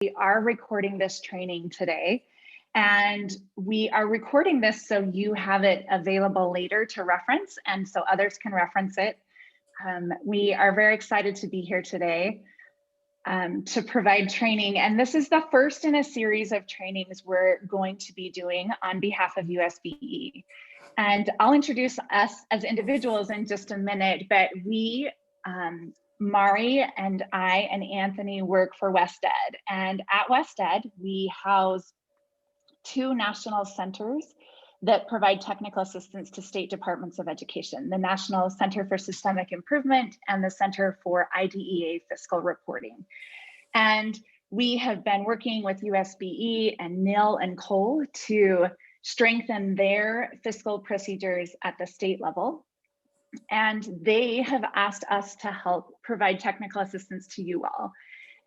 We are recording this training today, and we are recording this so you have it available later to reference and so others can reference it. We are very excited to be here today to provide training, and this is the first in a series of trainings we're going to be doing on behalf of USBE. And I'll introduce us as individuals in just a minute, but we, Mari and I and Anthony work for WestEd, and at WestEd we house two national centers that provide technical assistance to state departments of education, the National Center for Systemic Improvement and the Center for IDEA Fiscal Reporting. And we have been working with USBE and NIL and Cole to strengthen their fiscal procedures at the state level. And they have asked us to help provide technical assistance to you all.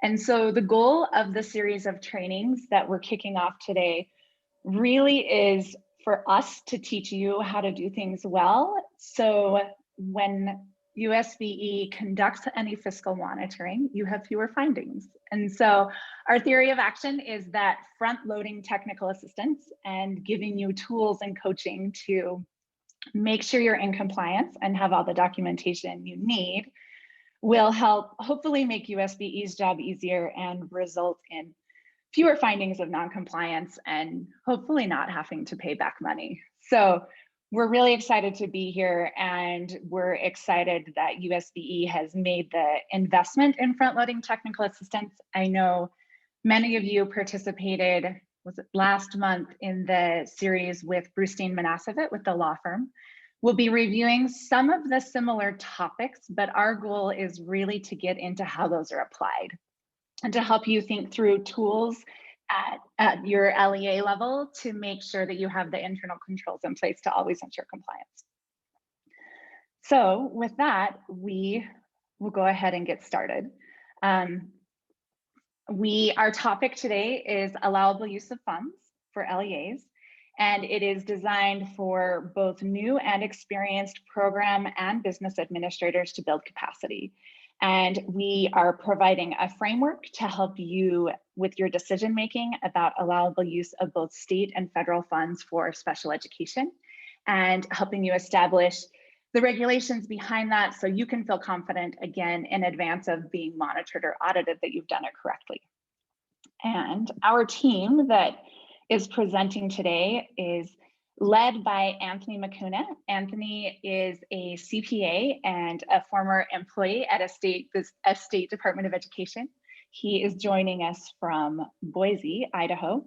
And so the goal of the series of trainings that we're kicking off today really is for us to teach you how to do things well. So when USBE conducts any fiscal monitoring, you have fewer findings. And so our theory of action is that front-loading technical assistance and giving you tools and coaching to make sure you're in compliance and have all the documentation you need will help hopefully make USBE's job easier and result in fewer findings of non-compliance and hopefully not having to pay back money. So we're really excited to be here, and we're excited that USBE has made the investment in front-loading technical assistance. I know many of you participated, was it last month, in the series with Brustein Manasevit with the law firm. We'll be reviewing some of the similar topics, but our goal is really to get into how those are applied and to help you think through tools at your LEA level to make sure that you have the internal controls in place to always ensure compliance. So with that, we will go ahead and get started. Our topic today is allowable use of funds for LEAs, and it is designed for both new and experienced program and business administrators to build capacity. And we are providing a framework to help you with your decision making about allowable use of both state and federal funds for special education, and helping you establish the regulations behind that so you can feel confident, again, in advance of being monitored or audited that you've done it correctly. And our team that is presenting today is led by Anthony Makuna. Anthony is a CPA and a former employee at a state Department of Education. He is joining us from Boise, Idaho,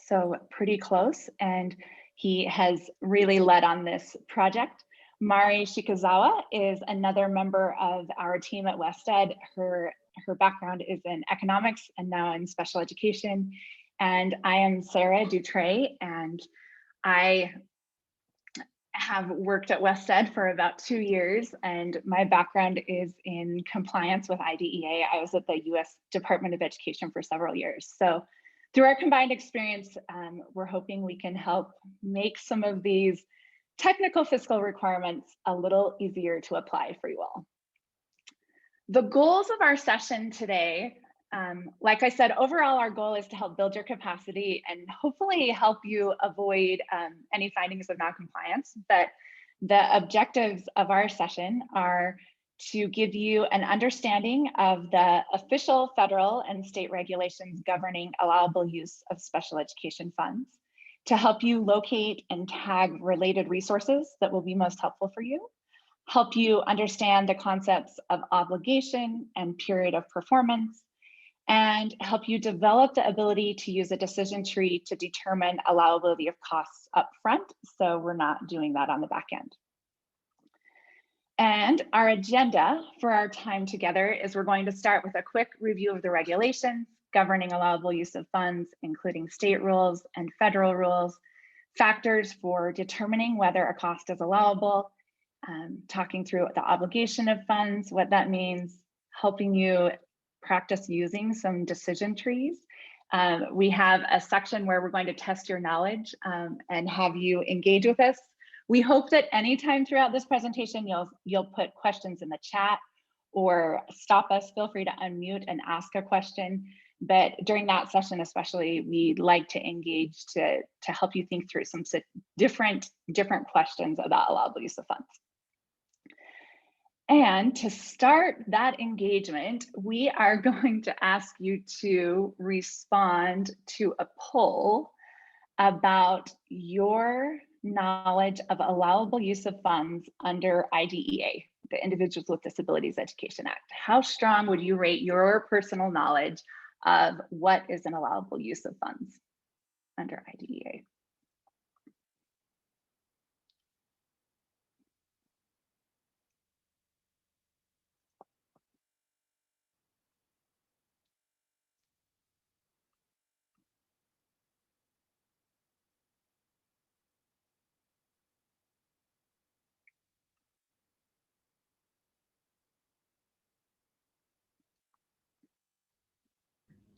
so pretty close, and he has really led on this project. Mari Shikazawa is another member of our team at WestEd. Her background is in economics and now in special education. And I am Sarah Dutray, and I have worked at WestEd for about 2 years, and my background is in compliance with IDEA. I was at the US Department of Education for several years. So through our combined experience, we're hoping we can help make some of these technical fiscal requirements a little easier to apply for you all. The goals of our session today, like I said, overall, our goal is to help build your capacity and hopefully help you avoid any findings of non-compliance. But the objectives of our session are to give you an understanding of the official federal and state regulations governing allowable use of special education funds, to help you locate and tag related resources that will be most helpful for you, help you understand the concepts of obligation and period of performance, and help you develop the ability to use a decision tree to determine allowability of costs up front, so we're not doing that on the back end. And our agenda for our time together is we're going to start with a quick review of the regulations governing allowable use of funds, including state rules and federal rules, factors for determining whether a cost is allowable, talking through the obligation of funds, what that means, helping you practice using some decision trees. We have a section where we're going to test your knowledge and have you engage with us. We hope that anytime throughout this presentation, you'll put questions in the chat or stop us. Feel free to unmute and ask a question. But during that session, especially, we'd like to engage to help you think through some different questions about allowable use of funds. And to start that engagement, we are going to ask you to respond to a poll about your knowledge of allowable use of funds under IDEA, the Individuals with Disabilities Education Act. How strong would you rate your personal knowledge of what is an allowable use of funds under IDEA?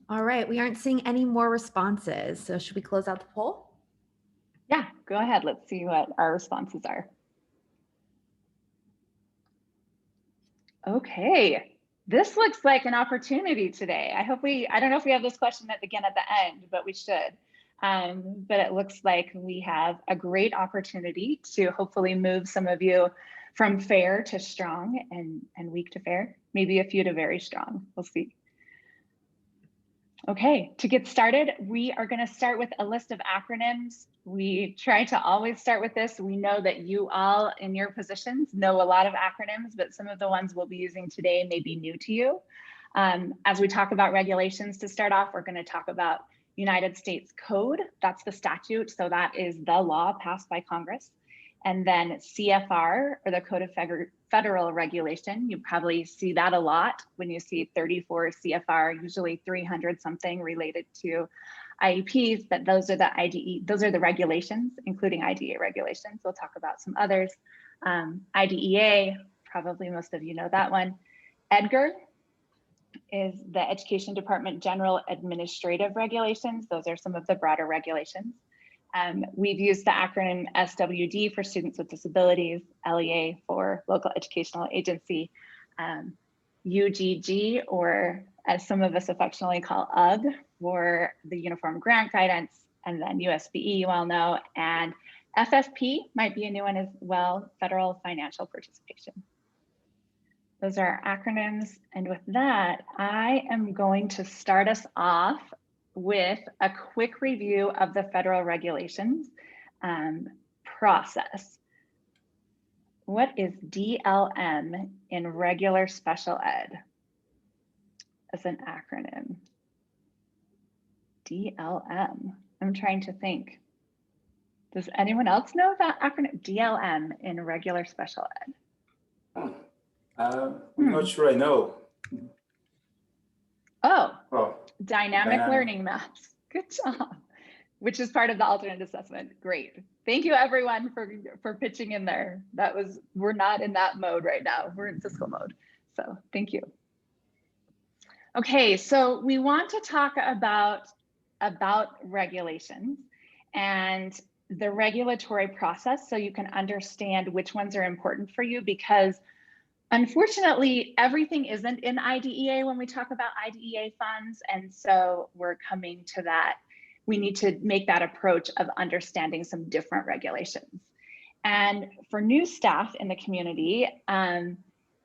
All right, we aren't seeing any more responses. So should we close out the poll? Yeah, go ahead. Let's see what our responses are. Okay, this looks like an opportunity today. I don't know if we have this question again at the end, but we should. But it looks like we have a great opportunity to hopefully move some of you from fair to strong and weak to fair, maybe a few to very strong. We'll see. Okay, to get started, we are going to start with a list of acronyms. We try to always start with this. We know that you all in your positions know a lot of acronyms, but some of the ones we'll be using today may be new to you. As we talk about regulations to start off, we're going to talk about United States Code. That's the statute. So that is the law passed by Congress. And then CFR, or the Code of Federal Regulation. You probably see that a lot when you see 34 CFR, usually 300 something related to IEPs, but those are the regulations, including IDEA regulations. We'll talk about some others. IDEA, probably most of you know that one. EDGAR is the Education Department General Administrative Regulations. Those are some of the broader regulations. We've used the acronym SWD for Students with Disabilities, LEA for Local Educational Agency, UGG, or as some of us affectionately call UGG, for the Uniform Grant Guidance, and then USBE, you all know, and FFP might be a new one as well, Federal Financial Participation. Those are our acronyms. And with that, I am going to start us off with a quick review of the federal regulations process. What is DLM in regular special ed as an acronym? DLM. I'm trying to think. Does anyone else know that acronym? DLM in regular special ed. I'm not sure I know. Oh, dynamic learning maps. Good job. Which is part of the alternate assessment. Great. Thank you everyone for pitching in there. We're not in that mode right now. We're in fiscal mode. So thank you. Okay, so we want to talk about regulations and the regulatory process so you can understand which ones are important for you, because unfortunately, everything isn't in IDEA when we talk about IDEA funds. And so we're coming to that. We need to make that approach of understanding some different regulations. And for new staff in the community,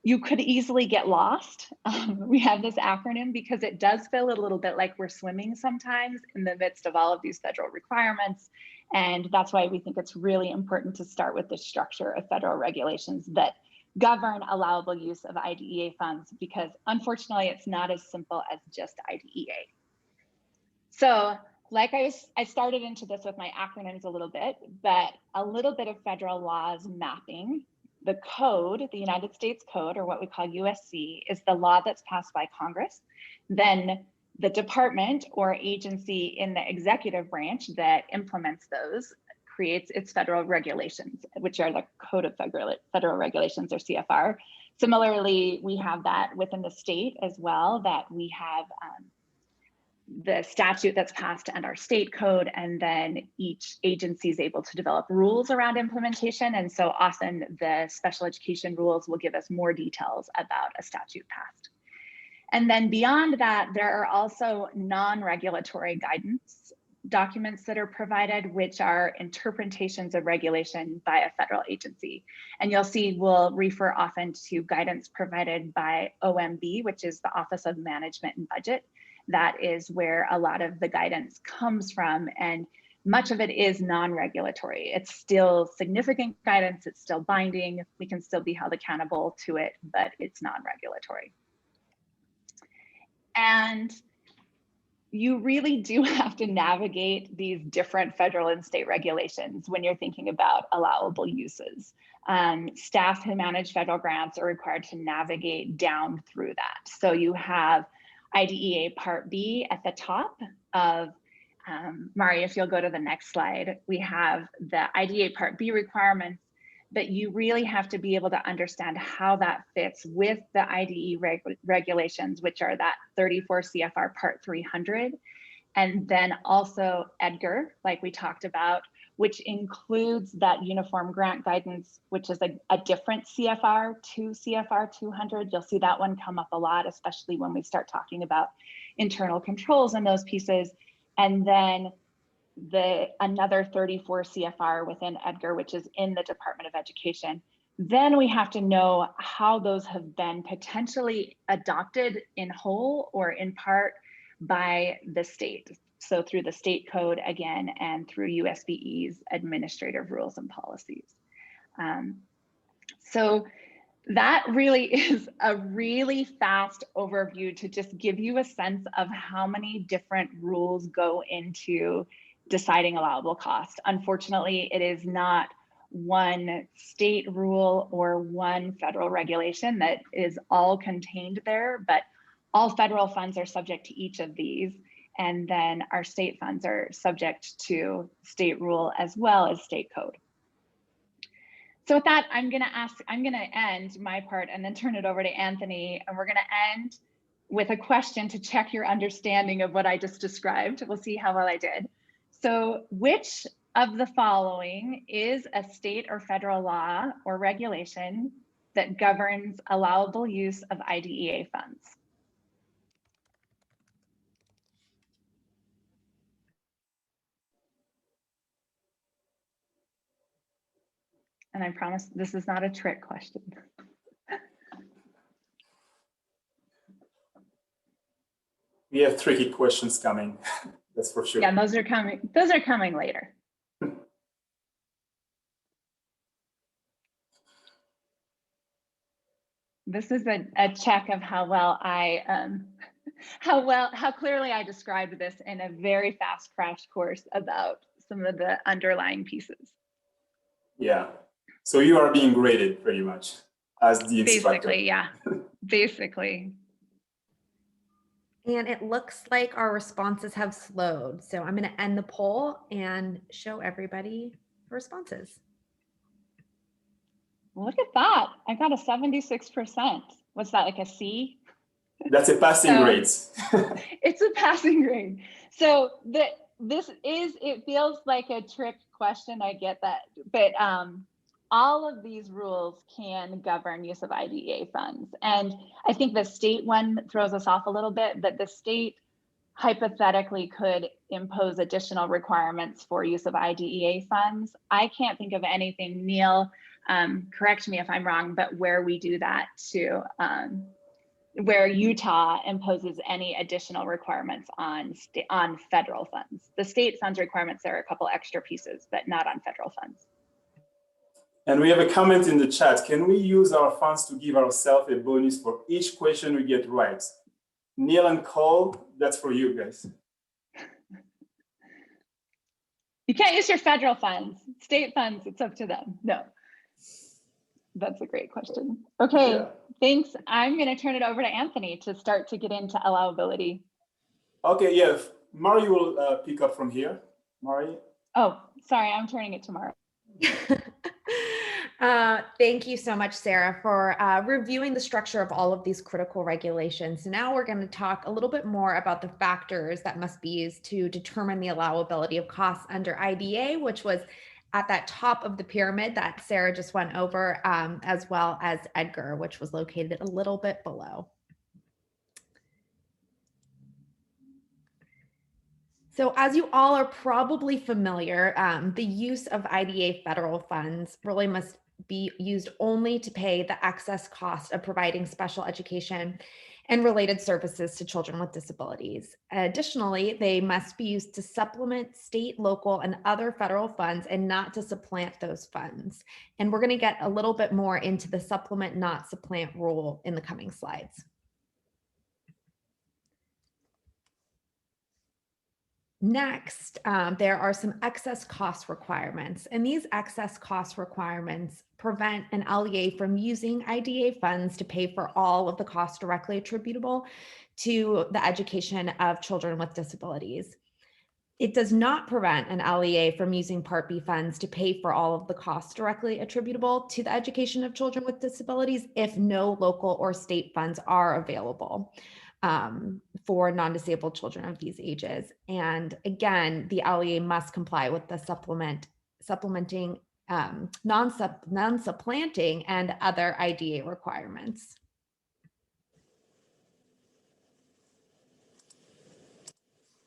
you could easily get lost. We have this acronym because it does feel a little bit like we're swimming sometimes in the midst of all of these federal requirements. And that's why we think it's really important to start with the structure of federal regulations that govern allowable use of IDEA funds, because unfortunately it's not as simple as just IDEA. So like I started into this with my acronyms a little bit, but a little bit of federal laws mapping. The code, the United States Code, or what we call USC, is the law that's passed by Congress. Then the department or agency in the executive branch that implements those creates its federal regulations, which are the Code of Federal Regulations, or CFR. Similarly, we have that within the state as well, that we have the statute that's passed and our state code, and then each agency is able to develop rules around implementation. And so often the special education rules will give us more details about a statute passed. And then beyond that, there are also non-regulatory guidance documents that are provided, which are interpretations of regulation by a federal agency. And you'll see we'll refer often to guidance provided by OMB, which is the Office of Management and Budget. That is where a lot of the guidance comes from, and much of it is non-regulatory. It's still significant guidance, it's still binding, we can still be held accountable to it, but it's non-regulatory. And you really do have to navigate these different federal and state regulations when you're thinking about allowable uses. Staff who manage federal grants are required to navigate down through that. So you have IDEA Part B at the top of, Mari, if you'll go to the next slide, we have the IDEA Part B requirements, but you really have to be able to understand how that fits with the IDE regulations, which are that 34 CFR Part 300, and then also EDGAR, like we talked about, which includes that uniform grant guidance, which is a different CFR to CFR 200. You'll see that one come up a lot, especially when we start talking about internal controls and those pieces. And then another 34 CFR within EDGAR, which is in the Department of Education. Then we have to know how those have been potentially adopted in whole or in part by the state. So through the state code again, and through USBE's administrative rules and policies. So that really is a really fast overview to just give you a sense of how many different rules go into deciding allowable cost. Unfortunately, it is not one state rule or one federal regulation that is all contained there, but all federal funds are subject to each of these. And then our state funds are subject to state rule as well as state code. So with that, I'm gonna end my part and then turn it over to Anthony. And we're gonna end with a question to check your understanding of what I just described. We'll see how well I did. So which of the following is a state or federal law or regulation that governs allowable use of IDEA funds? And I promise this is not a trick question. We have tricky questions coming, that's for sure. Yeah, those are coming later. This is a check of how well how clearly I described this in a very fast crash course about some of the underlying pieces. Yeah, so you are being graded pretty much as the instructor. Basically, yeah, basically. And it looks like our responses have slowed. So I'm going to end the poll and show everybody the responses. Look at that. I got a 76%. What's that, like a C? That's a passing grade. It's a passing grade. So it feels like a trick question, I get that, but all of these rules can govern use of IDEA funds. And I think the state one throws us off a little bit, but the state hypothetically could impose additional requirements for use of IDEA funds. I can't think of anything, Neil, correct me if I'm wrong, but where we do that to, where Utah imposes any additional requirements on federal funds. The state funds requirements, there are a couple extra pieces, but not on federal funds. And we have a comment in the chat. Can we use our funds to give ourselves a bonus for each question we get right? Neil and Cole, that's for you guys. You can't use your federal funds. State funds, it's up to them. No. That's a great question. Okay, yeah. Thanks. I'm going to turn it over to Anthony to start to get into allowability. Okay, yeah. Mari will pick up from here. Mari? Oh, sorry, I'm turning it to Mari. Thank you so much, Sarah, for reviewing the structure of all of these critical regulations. So now we're going to talk a little bit more about the factors that must be used to determine the allowability of costs under IDEA, which was at that top of the pyramid that Sarah just went over, as well as EDGAR, which was located a little bit below. So as you all are probably familiar, the use of IDA federal funds really must be used only to pay the excess cost of providing special education and related services to children with disabilities. Additionally, they must be used to supplement state, local, and other federal funds and not to supplant those funds. And we're going to get a little bit more into the supplement, not supplant rule in the coming slides. Next, there are some excess cost requirements, and these excess cost requirements prevent an LEA from using IDA funds to pay for all of the costs directly attributable to the education of children with disabilities. It does not prevent an LEA from using Part B funds to pay for all of the costs directly attributable to the education of children with disabilities if no local or state funds are available for non-disabled children of these ages. And again, the LEA must comply with the supplementing, non-supplanting and other IDA requirements.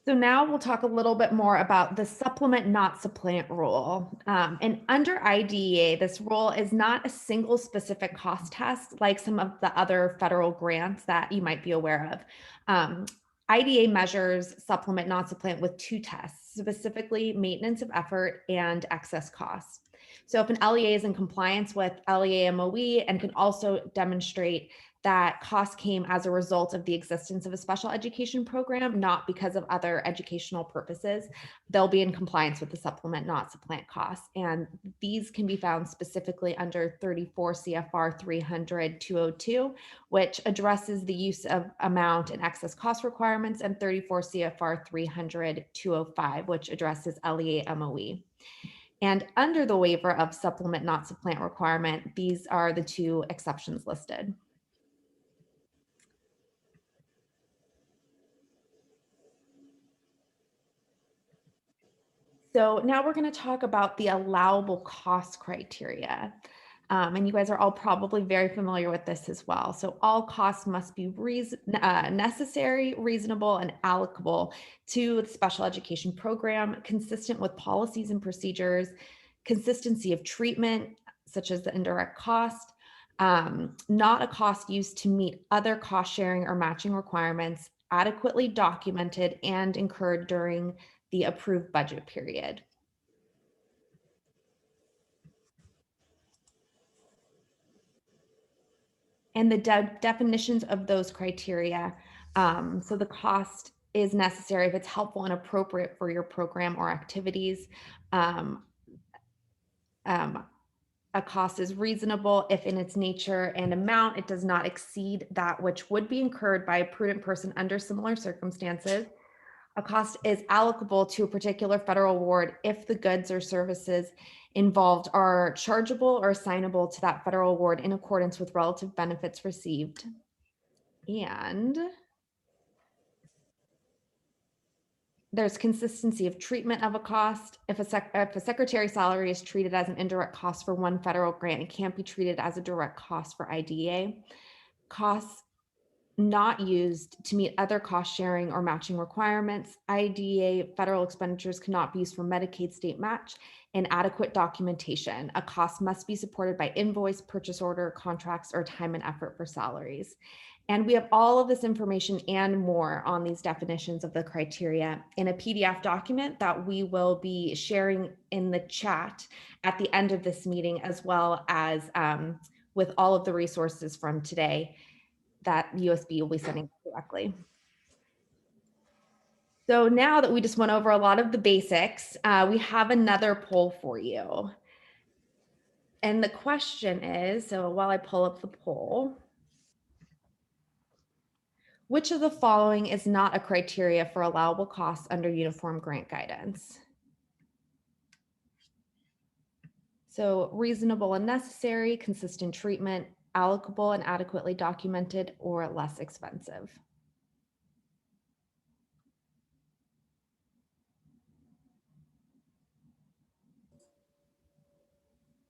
So now we'll talk a little bit more about the supplement, not supplant rule. And under IDEA, this rule is not a single specific cost test like some of the other federal grants that you might be aware of. IDEA measures supplement, not supplant with two tests, specifically maintenance of effort and excess costs. So if an LEA is in compliance with LEA MOE and can also demonstrate that costs came as a result of the existence of a special education program, not because of other educational purposes, they'll be in compliance with the supplement, not supplant costs. And these can be found specifically under 34 CFR 300-202, which addresses the use of amount and excess cost requirements, and 34 CFR 300-205, which addresses LEA MOE. And under the waiver of supplement, not supplant requirement, these are the two exceptions listed. So now we're going to talk about the allowable cost criteria. And you guys are all probably very familiar with this as well. So all costs must be necessary, reasonable, and allocable to the special education program, consistent with policies and procedures, consistency of treatment, such as the indirect cost, not a cost used to meet other cost sharing or matching requirements, adequately documented and incurred during the approved budget period. And the definitions of those criteria. So the cost is necessary if it's helpful and appropriate for your program or activities. A cost is reasonable if in its nature and amount it does not exceed that which would be incurred by a prudent person under similar circumstances. A cost is allocable to a particular federal award if the goods or services involved are chargeable or assignable to that federal award in accordance with relative benefits received. And there's consistency of treatment of a cost. If a secretary's salary is treated as an indirect cost for one federal grant, it can't be treated as a direct cost for IDEA. Costs not used to meet other cost sharing or matching requirements. IDEA federal expenditures cannot be used for Medicaid state match, and adequate documentation. A cost must be supported by invoice, purchase order, contracts, or time and effort for salaries. And we have all of this information and more on these definitions of the criteria in a PDF document that we will be sharing in the chat at the end of this meeting, as well as with all of the resources from today that USB will be sending directly. So now that we just went over a lot of the basics, we have another poll for you. And the question is, so while I pull up the poll, which of the following is not a criteria for allowable costs under uniform grant guidance? So reasonable and necessary, consistent treatment, allocable and adequately documented, or less expensive.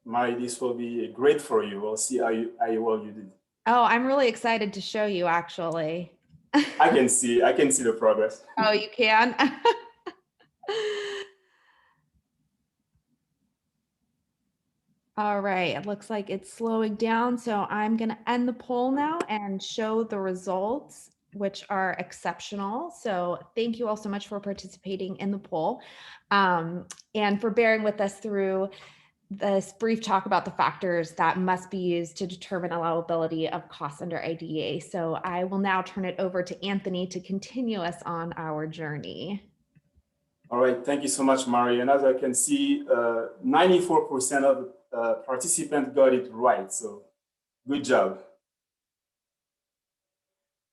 Mari, this will be great for you. We'll see how well you did. Oh, I'm really excited to show you, actually. I can see the progress. Oh, you can? All right, it looks like it's slowing down. So I'm going to end the poll now and show the results, which are exceptional. So thank you all so much for participating in the poll and for bearing with us through this brief talk about the factors that must be used to determine allowability of costs under IDEA. So I will now turn it over to Anthony to continue us on our journey. All right, thank you so much, Mari. And as I can see, 94% of participants got it right. So good job.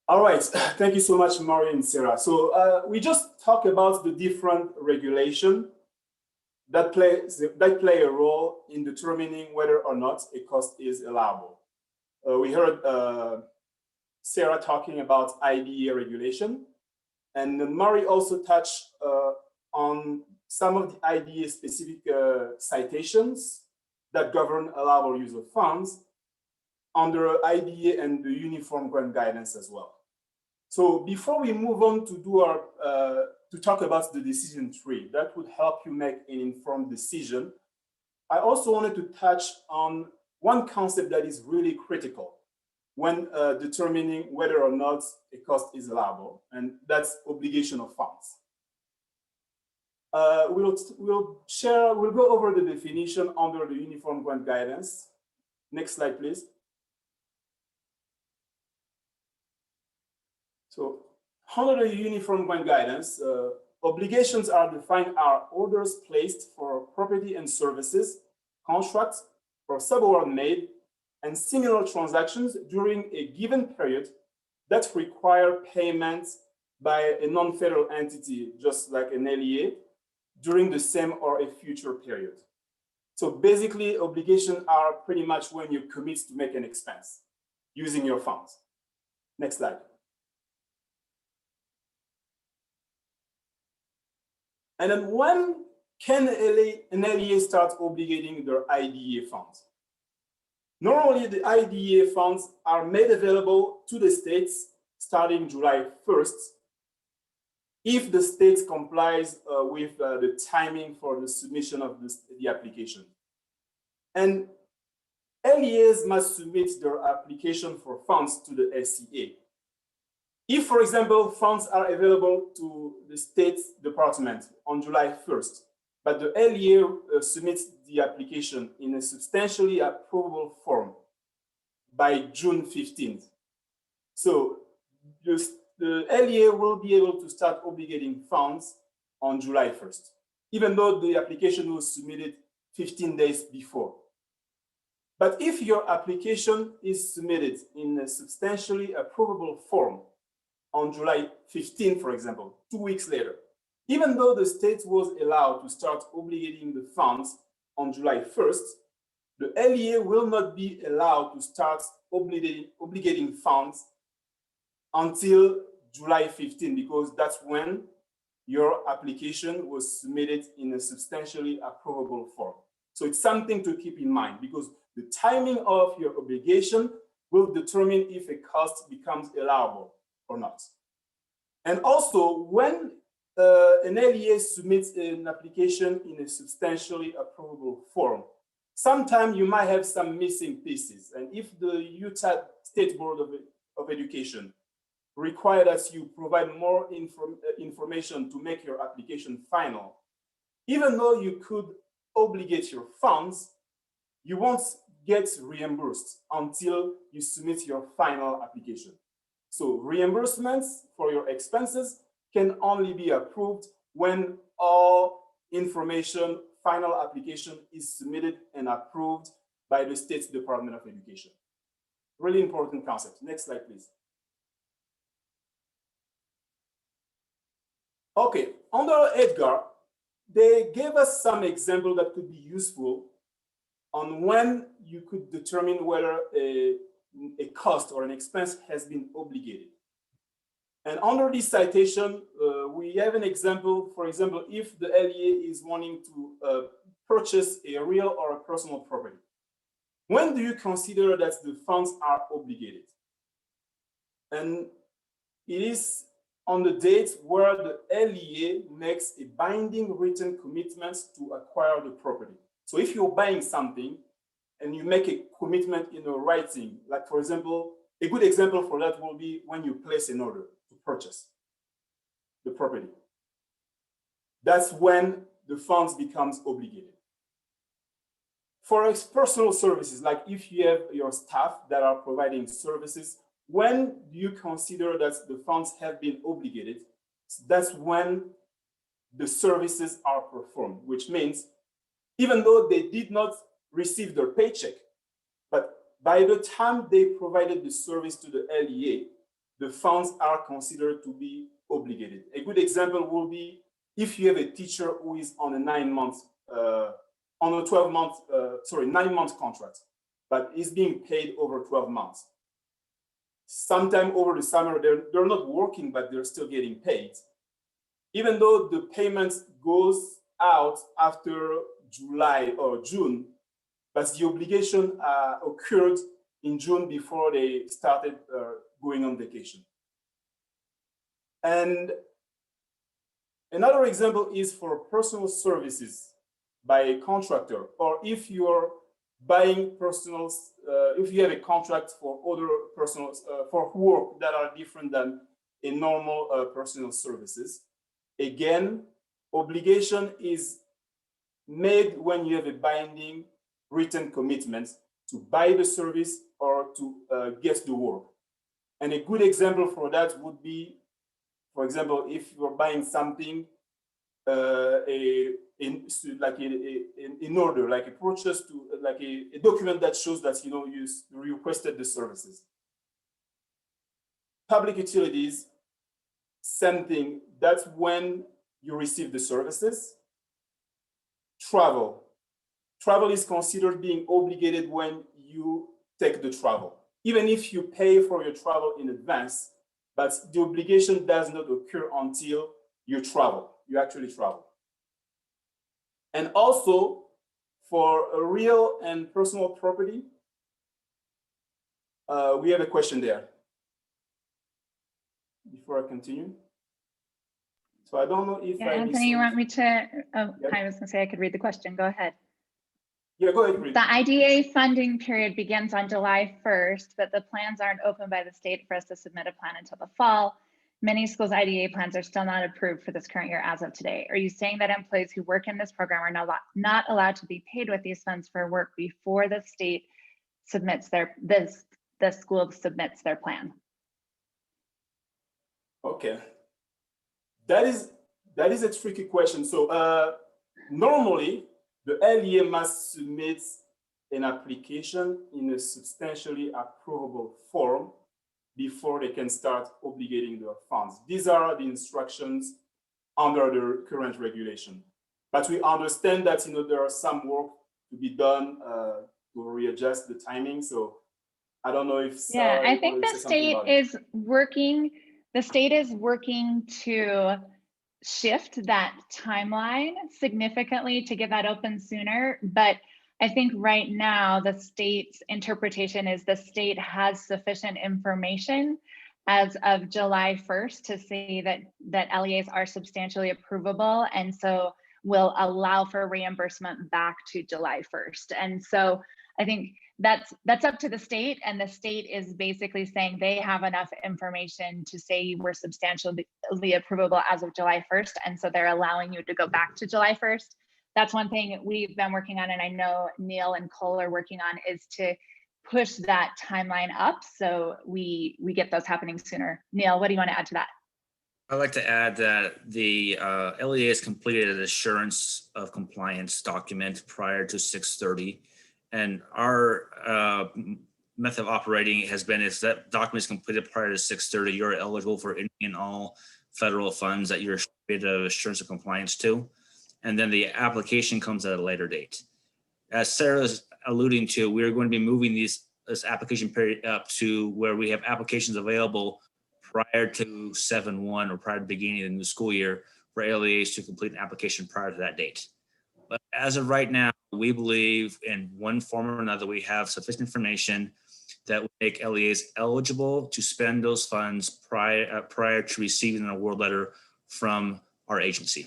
All right, thank you so much, Mari and Sarah. So we just talked about the different regulations that play a role in determining whether or not a cost is allowable. We heard Sarah talking about IDEA regulation, and Mari also touched on some of the IDEA specific citations that govern allowable use of funds under IDEA and the Uniform Grant Guidance as well. So before we move on to do our to talk about the decision tree that would help you make an informed decision, I also wanted to touch on one concept that is really critical when determining whether or not a cost is allowable, and that's obligation of funds. We'll go over the definition under the Uniform Grant Guidance. Next slide, please. So under the Uniform Grant Guidance, obligations are defined as orders placed for property and services, contracts, or subaward made, and similar transactions during a given period that require payment by a non-federal entity, just like an LEA, during the same or a future period. So basically, obligations are pretty much when you commit to make an expense using your funds. Next slide. And then when can an LEA start obligating their IDEA funds? Normally, the IDEA funds are made available to the states starting July 1st, if the state complies with the timing for the submission of the application. And LEAs must submit their application for funds to the SCA. If, for example, funds are available to the State Department on July 1st, but the LEA submits the application in a substantially approvable form by June 15th. So the LEA will be able to start obligating funds on July 1st, even though the application was submitted 15 days before. But if your application is submitted in a substantially approvable form on July 15th, for example, 2 weeks later, even though the state was allowed to start obligating the funds on July 1st, the LEA will not be allowed to start obligating funds until July 15th, because that's when your application was submitted in a substantially approvable form. So it's something to keep in mind, because the timing of your obligation will determine if a cost becomes allowable or not. And also, when an LEA submits an application in a substantially approvable form, sometimes you might have some missing pieces. And if the Utah State Board of Education require that you provide more information to make your application final, even though you could obligate your funds, you won't get reimbursed until you submit your final application. So reimbursements for your expenses can only be approved when all information, final application is submitted and approved by the State Department of Education. Really important concept. Next slide, please. Okay, under EDGAR, they gave us some example that could be useful on when you could determine whether a cost or an expense has been obligated. And under this citation, we have an example. For example, if the LEA is wanting to purchase a real or a personal property, when do you consider that the funds are obligated? And it is on the date where the LEA makes a binding written commitment to acquire the property. So if you're buying something and you make a commitment in a writing, like for example, a good example for that will be when you place an order to purchase the property. That's when the funds becomes obligated. For personal services, like if you have your staff that are providing services, when do you consider that the funds have been obligated? That's when the services are performed, which means even though they did not receive their paycheck, but by the time they provided the service to the LEA, the funds are considered to be obligated. A good example will be if you have a teacher who is on a 9 month, on a 12-month, 9-month contract, but is being paid over 12 months. Sometime over the summer, they're not working, but they're still getting paid. Even though the payment goes out after July or June, but the obligation occurred in June before they started going on vacation. And another example is for personal services by a contractor, or if you're buying personal, if you have a contract for other personal, for work that are different than a normal personal services. Again, obligation is made when you have a binding written commitment to buy the service or to get the work. And a good example for that would be, for example, if you're buying something, in order, like a purchase to, like a document that shows that you requested the services. Public utilities, same thing. That's when you receive the services. Travel is considered being obligated when you take the travel, even if you pay for your travel in advance, but the obligation does not occur until you actually travel. And also for a real and personal property, we have a question there before I continue. So I don't know if Anthony, you want me to, I was gonna say I could read the question, go ahead. Yeah, go ahead, read. The IDA funding period begins on July 1st, but the plans aren't open by the state for us to submit a plan until the fall. Many schools' IDA plans are still not approved for this current year as of today. Are you saying that employees who work in this program are not allowed to be paid with these funds for work before the state submits the school submits their plan? Okay, that is a tricky question. So normally the LEA must submit an application in a substantially approvable form before they can start obligating their funds. These are the instructions under the current regulation. But we understand that there are some work to be done to readjust the timing. So I don't know if I think the state is working. The state is working to shift that timeline significantly to get that open sooner. But I think right now the state's interpretation is the state has sufficient information as of July 1st to say that LEAs are substantially approvable, and so will allow for reimbursement back to July 1st. And so I think that's up to the state, and the state is basically saying they have enough information to say you were substantially approvable as of July 1st, and so they're allowing you to go back to July 1st. That's one thing we've been working on, and I know Neil and Cole are working on, is to push that timeline up so we get those happening sooner. Neil, what do you want to add to that? I'd like to add that the LEA has completed an assurance of compliance document prior to 6/30. And our method of operating has been, if that document is completed prior to 6/30, you're eligible for any and all federal funds that you're created assurance of compliance to. And then the application comes at a later date. As Sarah's alluding to, we're going to be moving this application period up to where we have applications available prior to 7/1 or prior to the beginning of the new school year for LEAs to complete an application prior to that date. But as of right now, we believe in one form or another, we have sufficient information that would make LEAs eligible to spend those funds prior to receiving an award letter from our agency.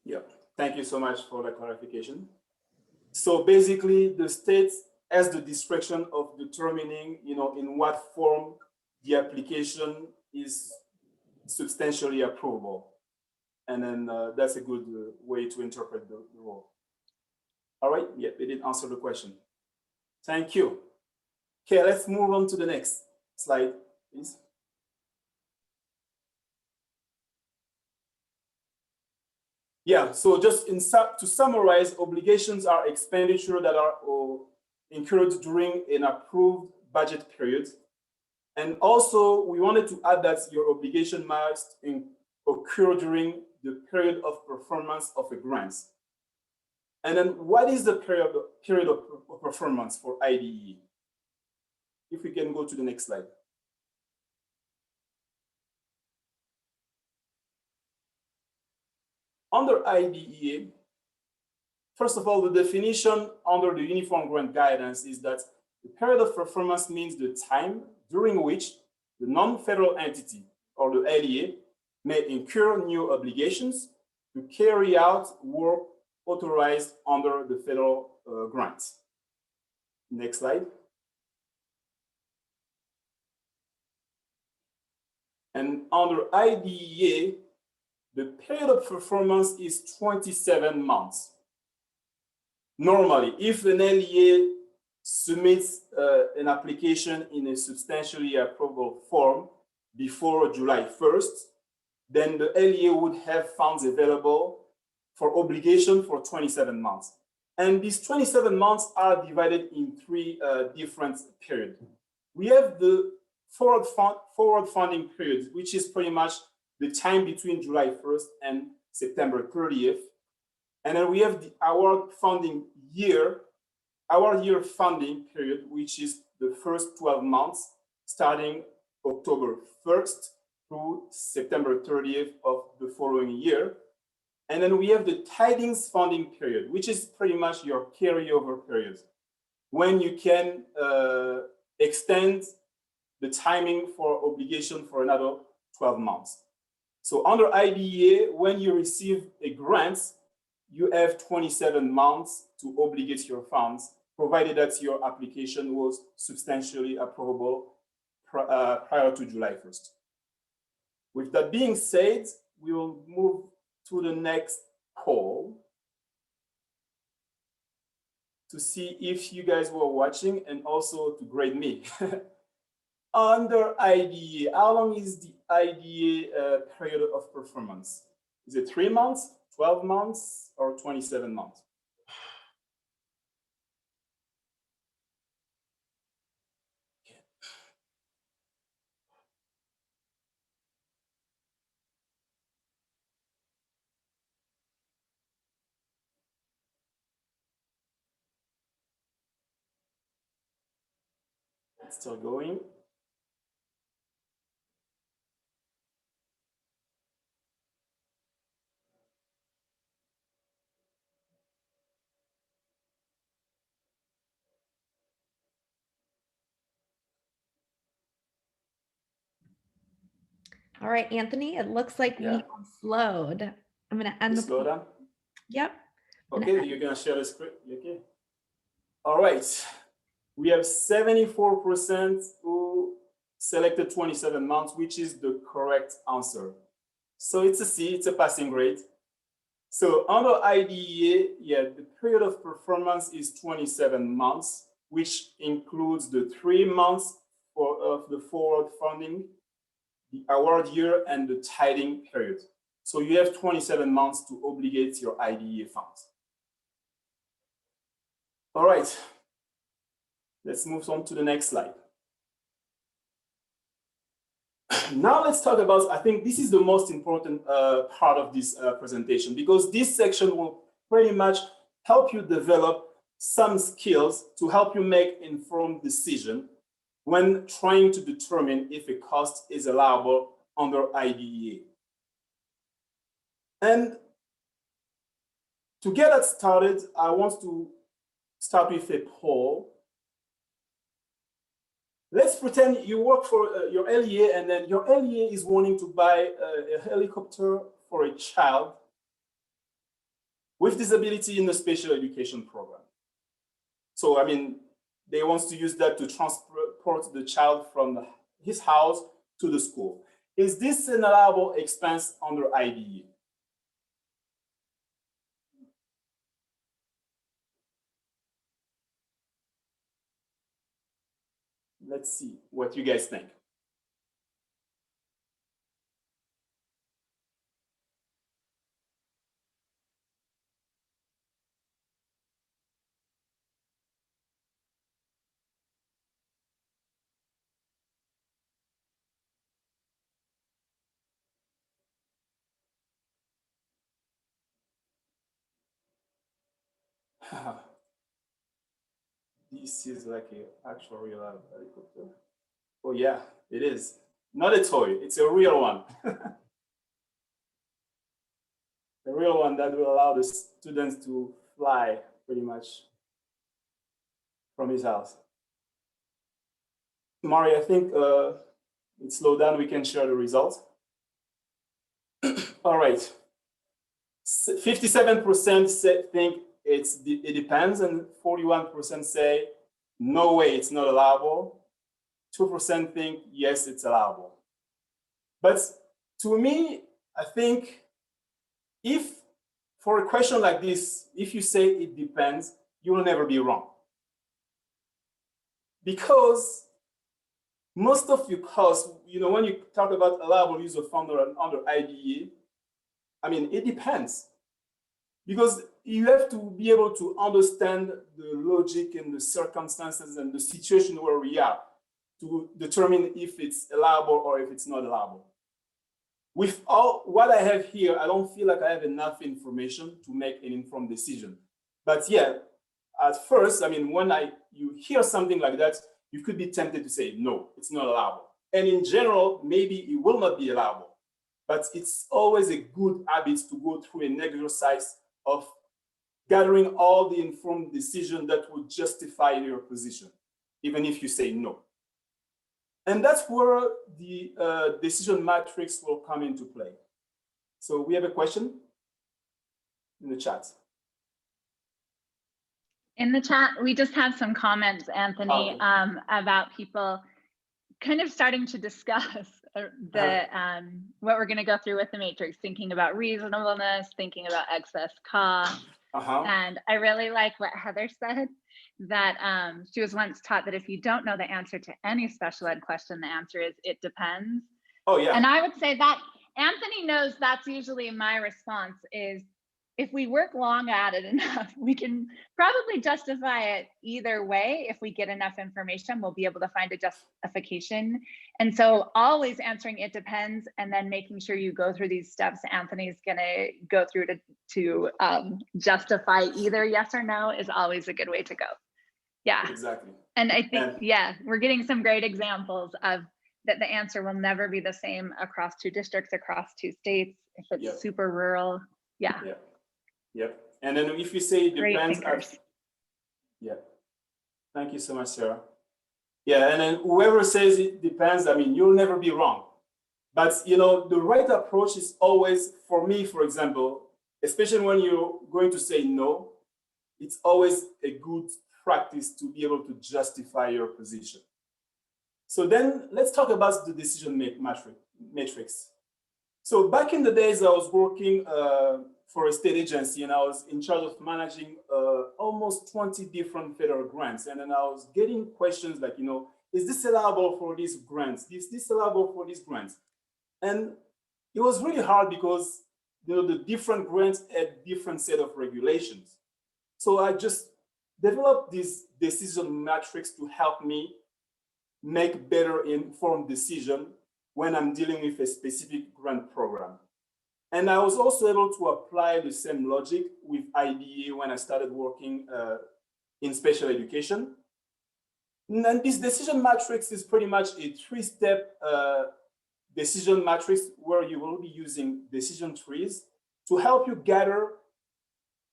Yeah, thank you so much for the clarification. So basically, the state has the discretion of determining, in what form the application is substantially approvable. And then that's a good way to interpret the rule. All right, yeah, it did answer the question. Thank you. Okay, let's move on to the next slide, please. Yeah, so just to summarize, obligations are expenditure that are incurred during an approved budget period. And also, we wanted to add that your obligation must occur during the period of performance of a grant. And then what is the period of performance for IDEA? If we can go to the next slide. Under IDEA, first of all, the definition under the Uniform Grant Guidance is that the period of performance means the time during which the non-federal entity or the LEA may incur new obligations to carry out work authorized under the federal grant. Next slide. And under IDEA, the period of performance is 27 months. Normally, if an LEA submits an application in a substantially approvable form before July 1st, then the LEA would have funds available for obligation for 27 months. And these 27 months are divided in three different periods. We have the forward funding period, which is pretty much the time between July 1st and September 30th. And then we have the award year funding period, which is the first 12 months, starting October 1st through September 30th of the following year. And then we have the tidings funding period, which is pretty much your carryover period, when you can extend the timing for obligation for another 12 months. So under IDEA, when you receive a grant, you have 27 months to obligate your funds, provided that your application was substantially approvable prior to July 1st. With that being said, we will move to the next poll to see if you guys were watching and also to grade me. Under IDEA, how long is the IDEA period of performance? Is it 3 months, 12 months, or 27 months? It's still going. All right, Anthony, it looks like we have slowed. I'm going to end the slow down. Yep. Okay, you're going to share the script. Okay. All right. We have 74% who selected 27 months, which is the correct answer. So it's a C, it's a passing grade. So under IDEA, yeah, the period of performance is 27 months, which includes the 3 months of the forward funding, the award year, and the tiding period. So you have 27 months to obligate your IDEA funds. All right, let's move on to the next slide. Now let's talk about, I think this is the most important part of this presentation, because this section will pretty much help you develop some skills to help you make informed decision when trying to determine if a cost is allowable under IDEA. And to get us started, I want to start with a poll. let's pretend you work for your LEA, and then your LEA is wanting to buy a helicopter for a child with disability in the special education program. So, I mean, they want to use that to transport the child from his house to the school. Is this an allowable expense under IDEA? Let's see what you guys think. This is like an actual real helicopter. Oh yeah, it is. Not a toy, it's a real one. A real one that will allow the students to fly pretty much from his house. Mari, I think it's slow down, we can share the results. All right. 57% think it depends, and 41% say no way, it's not allowable. 2% think yes, it's allowable. But to me, I think if for a question like this, if you say it depends, you will never be wrong. Because most of your costs, you know, when you talk about allowable use of fund under IDEA, I mean, it depends. Because you have to be able to understand the logic and the circumstances and the situation where we are to determine if it's allowable or if it's not allowable. With all what I have here, I don't feel like I have enough information to make an informed decision. But yeah, at first, I mean, when you hear something like that, you could be tempted to say, no, it's not allowable. And in general, maybe it will not be allowable. But it's always a good habit to go through an exercise of gathering all the informed decision that would justify your position, even if you say no. And that's where the decision matrix will come into play. So we have a question in the chat. In the chat, we just have some comments, Anthony, about people kind of starting to discuss what we're going to go through with the matrix, thinking about reasonableness, thinking about excess cost. And I really like what Heather said, that she was once taught that if you don't know the answer to any special ed question, the answer is it depends. Oh yeah. And I would say that Anthony knows that's usually my response is, if we work long at it enough, we can probably justify it either way. If we get enough information, we'll be able to find a justification. And so always answering it depends, and then making sure you go through these steps Anthony's gonna go through to justify either yes or no is always a good way to go. Yeah. Exactly. And I think, yeah, we're getting some great examples of that the answer will never be the same across 2 districts, across 2 states, if it's super rural. Yeah. Yep. And then if you say it depends, thank you so much, Sarah. Yeah, and then whoever says it depends, I mean, you'll never be wrong. But you know, the right approach is always, for me, for example, especially when you're going to say no, it's always a good practice to be able to justify your position. So then let's talk about the decision matrix. So back in the days, I was working for a state agency, and I was in charge of managing almost 20 different federal grants. And then I was getting questions like, you know, is this allowable for these grants? Is this allowable for these grants? And it was really hard because, you know, the different grants had different set of regulations. So I just developed this decision matrix to help me make better informed decision when I'm dealing with a specific grant program. And I was also able to apply the same logic with IDEA when I started working in special education. And then this decision matrix is pretty much a 3-step decision matrix where you will be using decision trees to help you gather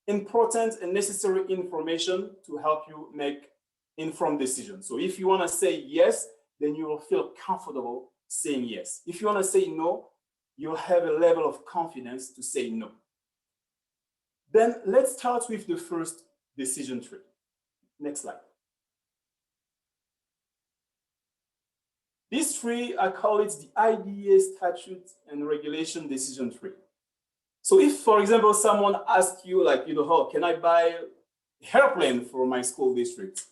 important and necessary information to help you make informed decisions. So if you want to say yes, then you will feel comfortable saying yes. If you want to say no, you'll have a level of confidence to say no. Then let's start with the first decision tree. Next slide. This tree, I call it the IDEA statute and regulation decision tree. So if, for example, someone asks you, like, oh, can I buy an airplane for my school district?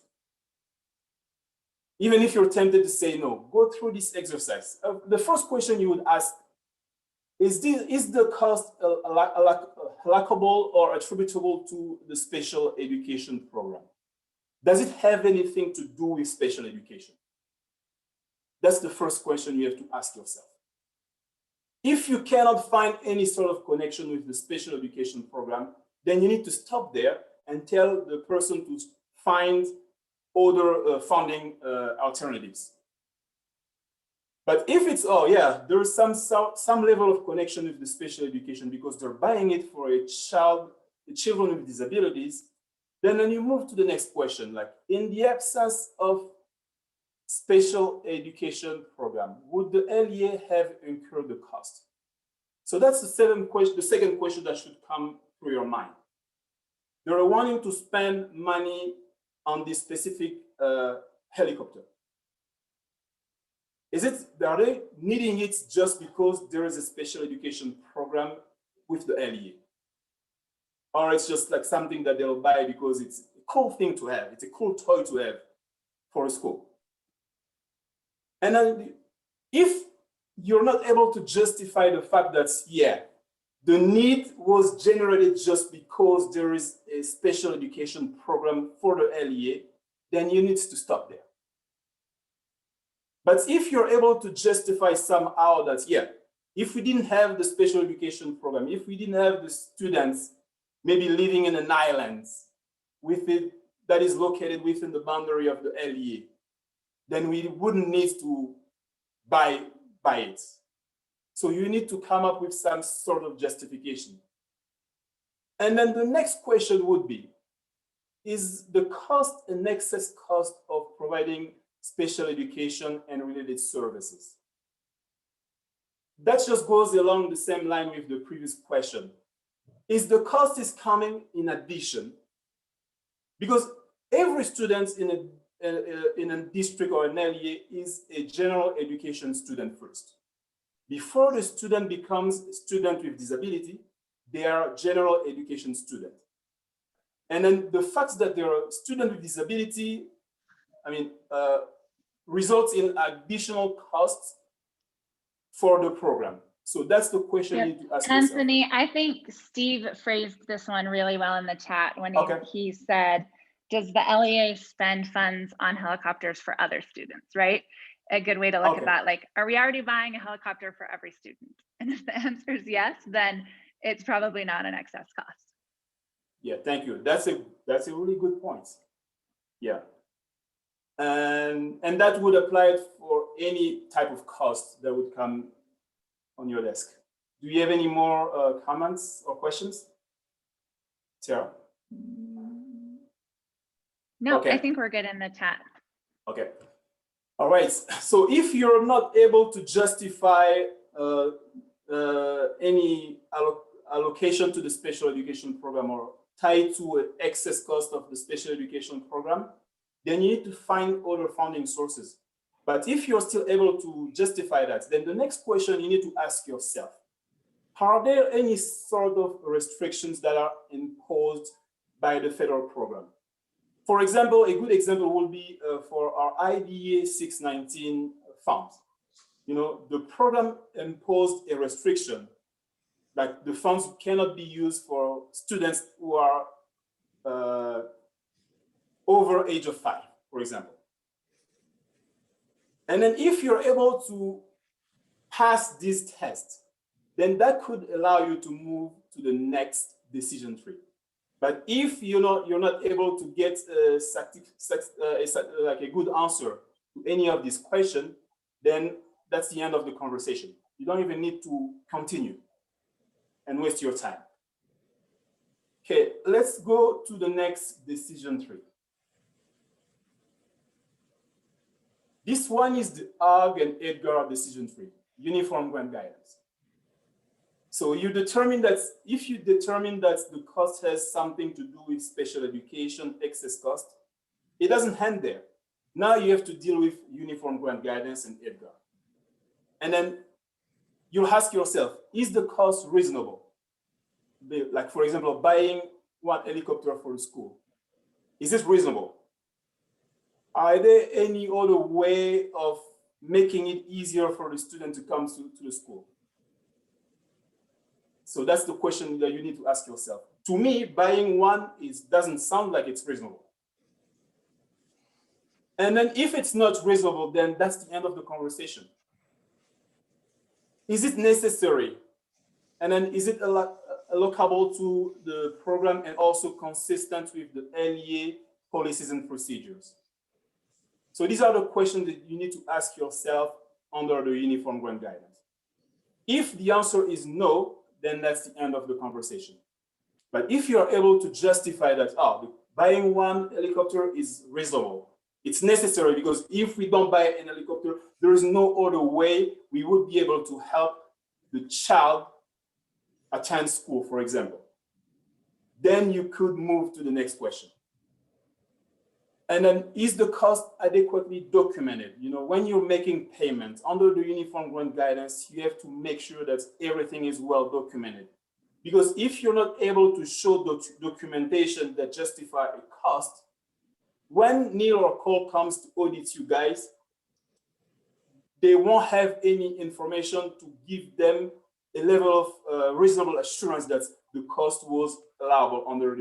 Even if you're tempted to say no, go through this exercise. The first question you would ask is the cost allowable or attributable to the special education program? Does it have anything to do with special education? That's the first question you have to ask yourself. If you cannot find any sort of connection with the special education program, then you need to stop there and tell the person to find other funding alternatives. But if it's, oh yeah, there is some level of connection with the special education because they're buying it for children with disabilities, then you move to the next question, like, in the absence of special education program, would the LEA have incurred the cost? So that's the second question that should come through your mind. They're wanting to spend money on this specific helicopter. Are they needing it just because there is a special education program with the LEA? Or it's just like something that they'll buy because it's a cool thing to have, it's a cool toy to have for a school. And then if you're not able to justify the fact that, yeah, the need was generated just because there is a special education program for the LEA, then you need to stop there. But if you're able to justify somehow that, yeah, if we didn't have the special education program, if we didn't have the students maybe living in an island that is located within the boundary of the LEA, then we wouldn't need to buy it. So you need to come up with some sort of justification. And then the next question would be, is the cost an excess cost of providing special education and related services? That just goes along the same line with the previous question. Is the cost is coming in addition? Because every student in a district or an LEA is a general education student first. Before the student becomes a student with disability, they are a general education student. And then the fact that they are a student with disability, results in additional costs for the program. So that's the question you need to ask yourself. Anthony, I think Steve phrased this one really well in the chat when he said, does the LEA spend funds on helicopters for other students, right? A good way to look at that, like, are we already buying a helicopter for every student? And if the answer is yes, then it's probably not an excess cost. Yeah, thank you. That's a really good point. Yeah. And that would apply for any type of cost that would come on your desk. Do you have any more comments or questions? Sarah? No, okay. I think we're good in the chat. Okay. All right. So if you're not able to justify any allocation to the special education program or tied to an excess cost of the special education program, then you need to find other funding sources. But if you're still able to justify that, then the next question you need to ask yourself, are there any sort of restrictions that are imposed by the federal program? For example, a good example will be for our IDEA 619 funds. The program imposed a restriction, like the funds cannot be used for students who are over age of 5, for example. And then if you're able to pass this test, then that could allow you to move to the next decision tree. But if you're not able to get like a good answer to any of these questions, then that's the end of the conversation. You don't even need to continue and waste your time. Okay, let's go to the next decision tree. This one is the ARG and EDGAR decision tree, Uniform Grant Guidance. So you determine that if you determine that the cost has something to do with special education, excess cost, it doesn't end there. Now you have to deal with Uniform Grant Guidance and EDGAR. And then you ask yourself, is the cost reasonable? Like, for example, buying one helicopter for the school. Is this reasonable? Are there any other way of making it easier for the student to come to the school? So that's the question that you need to ask yourself. To me, buying one doesn't sound like it's reasonable. And then if it's not reasonable, then that's the end of the conversation. Is it necessary? And then is it allocable to the program and also consistent with the LEA policies and procedures? So these are the questions that you need to ask yourself under the Uniform Grant Guidance. If the answer is no, then that's the end of the conversation. But if you're able to justify that, buying one helicopter is reasonable, it's necessary because if we don't buy an helicopter, there is no other way we would be able to help the child attend school, for example. Then you could move to the next question. And then, is the cost adequately documented? You know, when you're making payments under the Uniform Grant Guidance, you have to make sure that everything is well documented. Because if you're not able to show documentation that justify a cost, when Neil or Cole comes to audit you guys, they won't have any information to give them a level of reasonable assurance that the cost was allowable under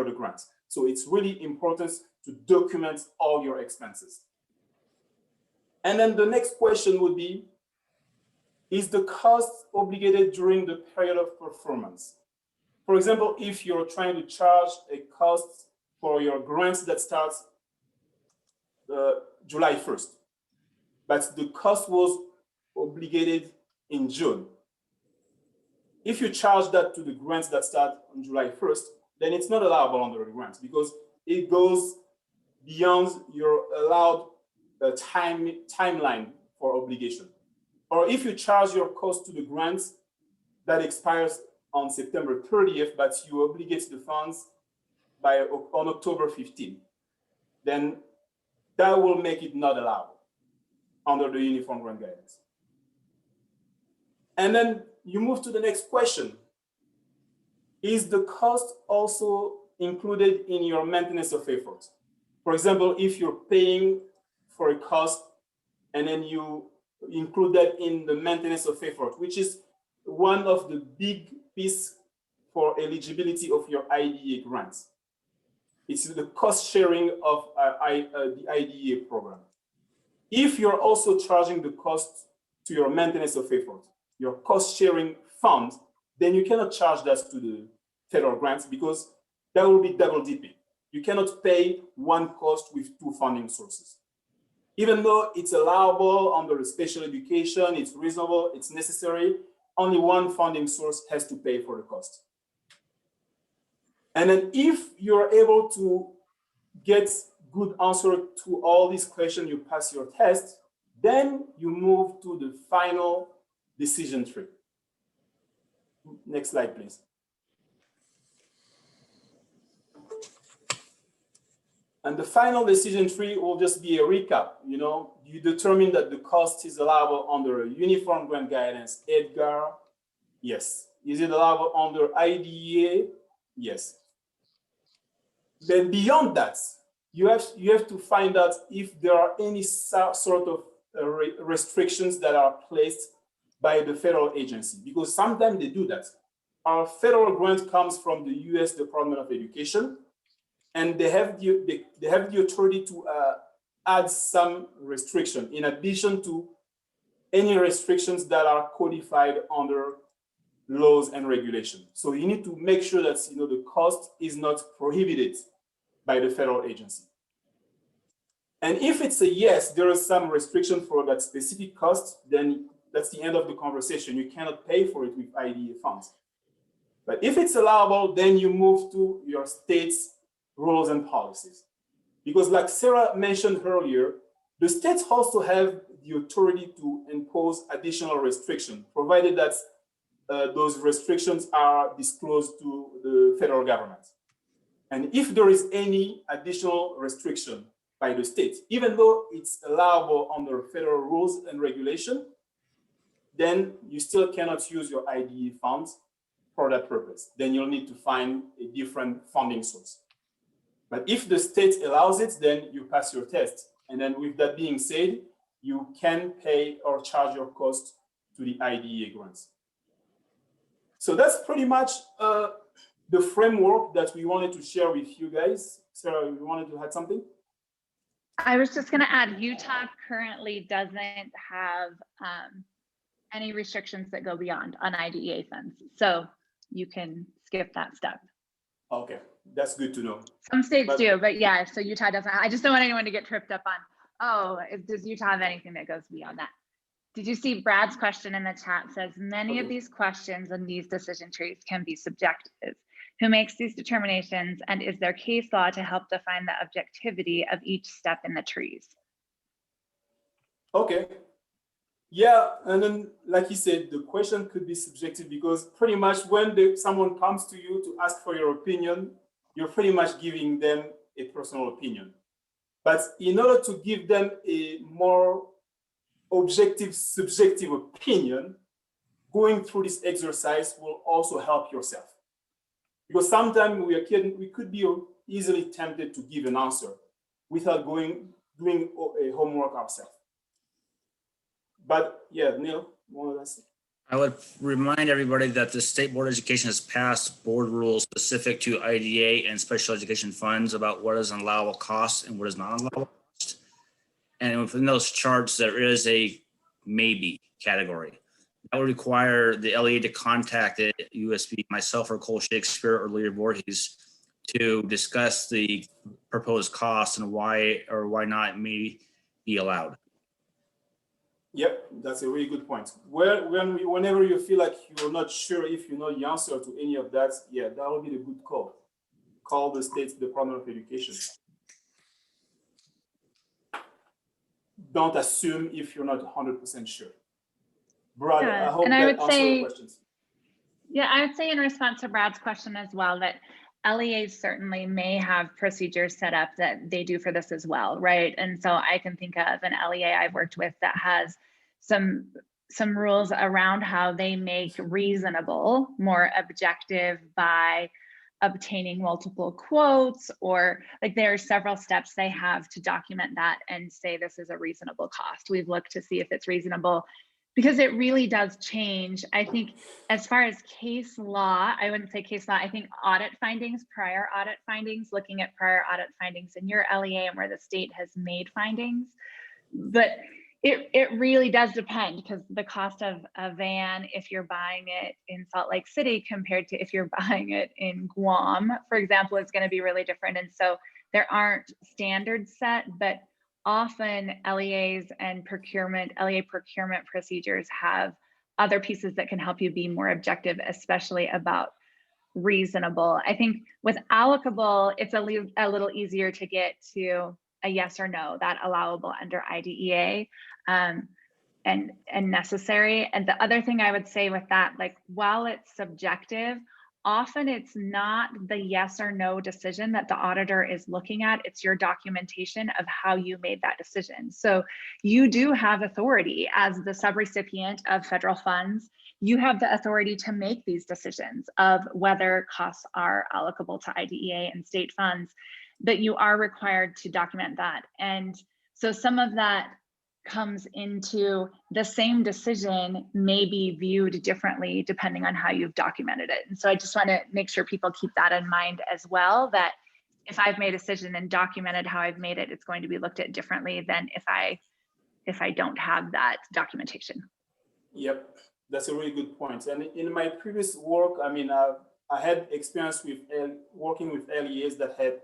the grant. So it's really important to document all your expenses. And then the next question would be, is the cost obligated during the period of performance? For example, if you're trying to charge a cost for your grants that starts July 1st, but the cost was obligated in June. If you charge that to the grants that start on July 1st, then it's not allowable under the grants because it goes beyond your allowed timeline for obligation. Or if you charge your cost to the grants that expires on September 30th, but you obligate the funds on October 15th, then that will make it not allowable under the Uniform Grant Guidance. And then you move to the next question. Is the cost also included in your maintenance of effort? For example, if you're paying for a cost and then you include that in the maintenance of effort, which is one of the big pieces for eligibility of your IDEA grants. It's the cost sharing of the IDEA program. If you're also charging the cost to your maintenance of effort, your cost sharing fund, then you cannot charge that to the federal grants because that will be double dipping. You cannot pay one cost with two funding sources. Even though it's allowable under the special education, it's reasonable, it's necessary, only one funding source has to pay for the cost. And then if you're able to get good answer to all these questions, you pass your test, then you move to the final decision tree. Next slide, please. And the final decision tree will just be a recap. You know, you determine that the cost is allowable under a Uniform Grant Guidance, EDGAR. Yes. Is it allowable under IDEA? Yes. Then beyond that, you have to find out if there are any sort of restrictions that are placed by the federal agency, because sometimes they do that. Our federal grant comes from the US Department of Education, and they have the authority to add some restriction in addition to any restrictions that are codified under laws and regulations. So you need to make sure that the cost is not prohibited by the federal agency. And if it's a yes, there is some restriction for that specific cost, then that's the end of the conversation. You cannot pay for it with IDEA funds. But if it's allowable, then you move to your state's rules and policies. Because like Sarah mentioned earlier, The states also have the authority to impose additional restrictions, provided that those restrictions are disclosed to the federal government. And if there is any additional restriction by the state, even though it's allowable under federal rules and regulation, then you still cannot use your IDE funds for that purpose. Then you'll need to find a different funding source. But if the state allows it, then you pass your test. And then with that being said, you can pay or charge your cost to the IDEA grants. So that's pretty much the framework that we wanted to share with you guys. Sarah, you wanted to add something? I was just going to add, Utah currently doesn't have any restrictions that go beyond on IDEA funds. So you can skip that step. Okay, that's good to know. Some states do, but yeah, so Utah doesn't. I just don't want anyone to get tripped up on, oh, does Utah have anything that goes beyond that? Did you see Brad's question in the chat says, many of these questions and these decision trees can be subjective. Who makes these determinations, and is there case law to help define the objectivity of each step in the trees? Okay. Yeah, and then like you said, the question could be subjective because pretty much when someone comes to you to ask for your opinion, you're pretty much giving them a personal opinion. But in order to give them a more objective, subjective opinion, going through this exercise will also help yourself. Because sometimes we could be easily tempted to give an answer without doing a homework ourselves. But yeah, Neil, more or less. I would remind everybody that the State Board of Education has passed board rules specific to IDA and special education funds about what is an allowable cost and what is not allowable cost. And within those charts, there is a maybe category. That would require the LEA to contact the USB, myself or Cole Shakespeare or Leader Voorhees to discuss the proposed costs and why or why not it may be allowed. Yep, that's a really good point. Whenever you feel like you're not sure if you know the answer to any of that, yeah, that would be the good call. Call the State Department of Education. Don't assume if you're not 100% sure. Brad, Yeah, I hope and that I would answers say, the questions. Yeah, I would say in response to Brad's question as well, that LEAs certainly may have procedures set up that they do for this as well, right? And so I can think of an LEA I've worked with that has some rules around how they make reasonable more objective by obtaining multiple quotes, or like there are several steps they have to document that and say this is a reasonable cost. We've looked to see if it's reasonable, because it really does change. I think as far as case law, I wouldn't say case law, I think audit findings, prior audit findings, looking at prior audit findings in your LEA and where the state has made findings. But it really does depend, because the cost of a van, if you're buying it in Salt Lake City compared to if you're buying it in Guam, for example, is going to be really different. And so there aren't standards set, but often LEAs and LEA procurement procedures have other pieces that can help you be more objective, especially about reasonable. I think with allocable, it's a little easier to get to a yes or no, that allowable under IDEA and necessary. And the other thing I would say with that, like while it's subjective, often it's not the yes or no decision that the auditor is looking at, it's your documentation of how you made that decision. So you do have authority as the subrecipient of federal funds. You have the authority to make these decisions of whether costs are allocable to IDEA and state funds, but you are required to document that. And so some of that comes into the same decision may be viewed differently depending on how you've documented it. And so I just want to make sure people keep that in mind as well, that if I've made a decision and documented how I've made it, it's going to be looked at differently than if I don't have that documentation. Yep, that's a really good point. And in my previous work, I mean, I had experience with working with LEAs that had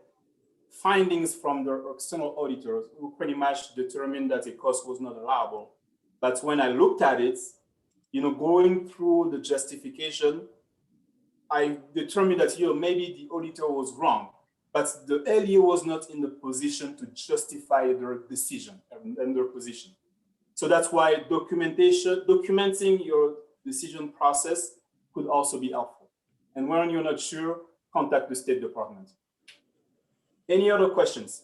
findings from their external auditors who pretty much determined that a cost was not allowable. But when I looked at it, going through the justification, I determined that maybe the auditor was wrong, but the LEA was not in the position to justify their decision and their position. So that's why documenting your decision process could also be helpful. And when you're not sure, contact the State Department. Any other questions?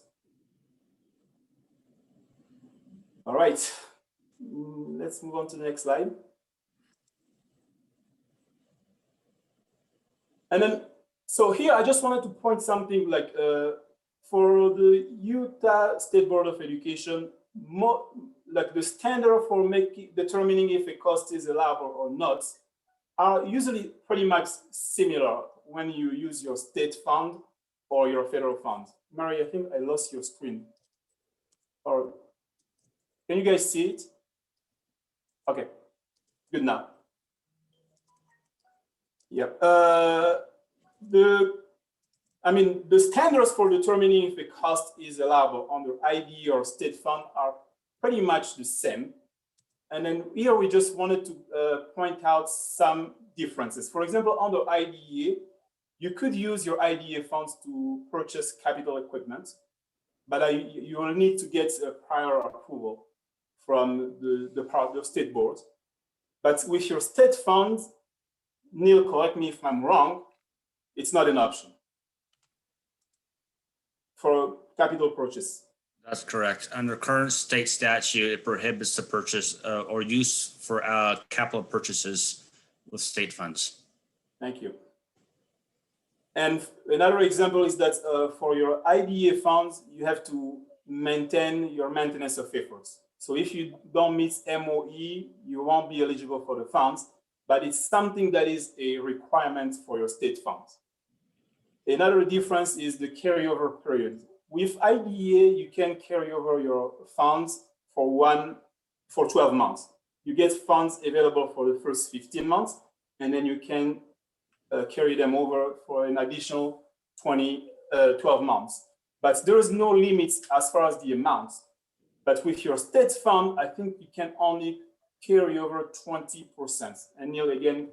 All right, let's move on to the next slide. And then, so here I just wanted to point something like for the Utah State Board of Education, like the standard for determining if a cost is allowable or not are usually pretty much similar when you use your state fund or your federal fund. Mary, I think I lost your screen. Or can you guys see it? Okay, good now. Yep. The standards for determining if a cost is allowable under IDE or state fund are pretty much the same. And then here we just wanted to point out some differences. For example, under IDEA, you could use your IDEA funds to purchase capital equipment, but you will need to get a prior approval from the state board. But with your state funds, Neil, correct me if I'm wrong, it's not an option for capital purchase. That's correct. Under current state statute, it prohibits the purchase or use for capital purchases with state funds. Thank you. And another example is that for your IDEA funds, you have to maintain your maintenance of efforts. So if you don't meet MOE, you won't be eligible for the funds, but it's something that is a requirement for your state funds. Another difference is the carryover period. With IDEA, you can carry over your funds for 12 months. You get funds available for the first 15 months, and then you can carry them over for an additional 12 months. But there is no limits as far as the amounts. But with your state fund, I think you can only carry over 20%. And Neil, again,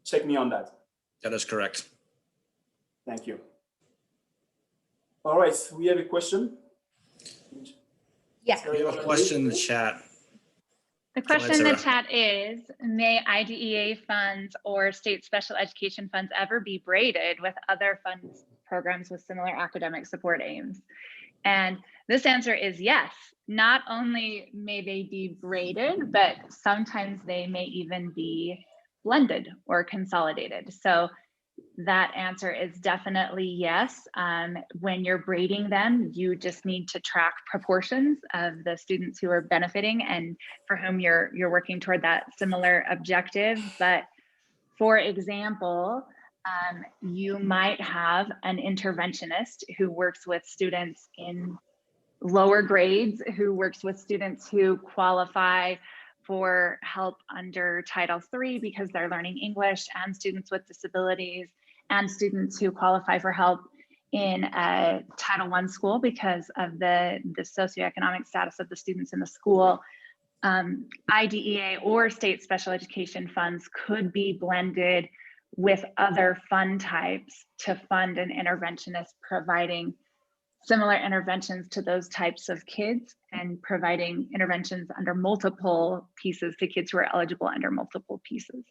check me on that. That is correct. Thank you. All right, we have a question. Yeah. We have a question in the chat. The question in the chat is, may IDEA funds or state special education funds ever be braided with other funds programs with similar academic support aims? And this answer is yes. Not only may they be braided, but sometimes they may even be blended or consolidated. So that answer is definitely yes. When you're braiding them, you just need to track proportions of the students who are benefiting and for whom you're working toward that similar objective. But for example, you might have an interventionist who works with students in lower grades, who works with students who qualify for help under Title III because they're learning English, and students with disabilities, and students who qualify for help in a Title I school because of the socioeconomic status of the students in the school. IDEA or state special education funds could be blended with other fund types to fund an interventionist providing similar interventions to those types of kids and providing interventions under multiple pieces to kids who are eligible under multiple pieces.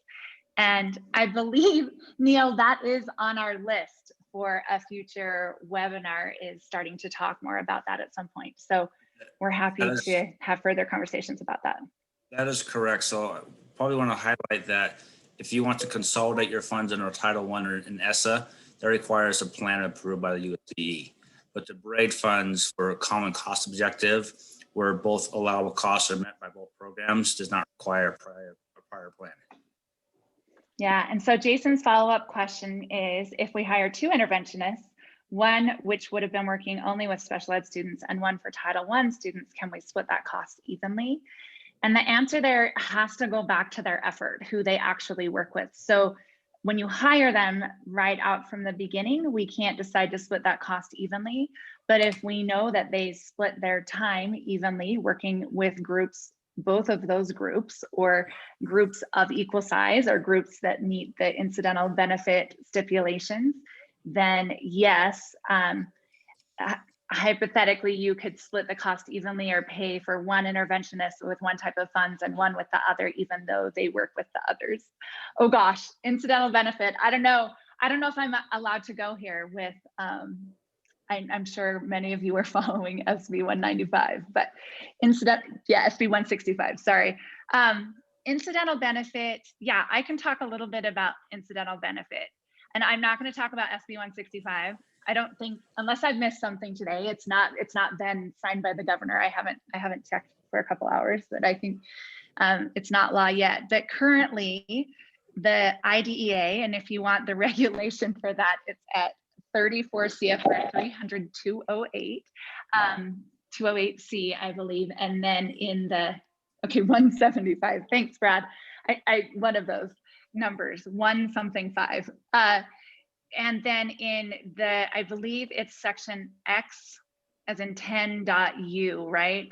And I believe, Neil, that is on our list for a future webinar, is starting to talk more about that at some point. So we're happy to have further conversations about that. That is correct. So I probably want to highlight that if you want to consolidate your funds under Title I or in ESSA, that requires a plan approved by the USDE. But to braid funds for a common cost objective, where both allowable costs are met by both programs, does not require a prior plan. Yeah, and so Jason's follow-up question is, if we hire 2 interventionists, one which would have been working only with special ed students and one for Title I students, can we split that cost evenly? And the answer there has to go back to their effort, who they actually work with. So when you hire them right out from the beginning, we can't decide to split that cost evenly. But if we know that they split their time evenly working with groups, both of those groups, or groups of equal size, or groups that meet the incidental benefit stipulations, then yes, hypothetically, you could split the cost evenly or pay for one interventionist with one type of funds and one with the other, even though they work with the others. Oh gosh, incidental benefit. I don't know if I'm allowed to go here with, I'm sure many of you are following SB 195, but SB 165, sorry. Incidental benefit, yeah, I can talk a little bit about incidental benefit. And I'm not going to talk about SB 165. I don't think, unless I've missed something today, it's not been signed by the governor. I haven't checked for a couple hours, but I think it's not law yet. But currently, the IDEA, and if you want the regulation for that, it's at 34 CFR 300-208, 208C, I believe, and then in the 175. Thanks, Brad. I one of those numbers, 1-something-5. And then in the, I believe it's section X, as in 10.u, right?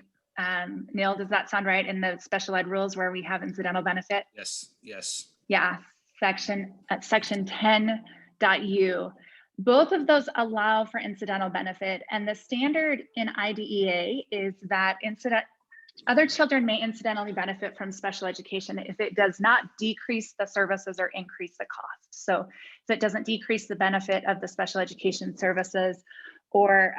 Neil, does that sound right, in the special ed rules where we have incidental benefit? Yes, yes. Yeah, section 10.u. Both of those allow for incidental benefit, and the standard in IDEA is that other children may incidentally benefit from special education if it does not decrease the services or increase the cost. So if it doesn't decrease the benefit of the special education services or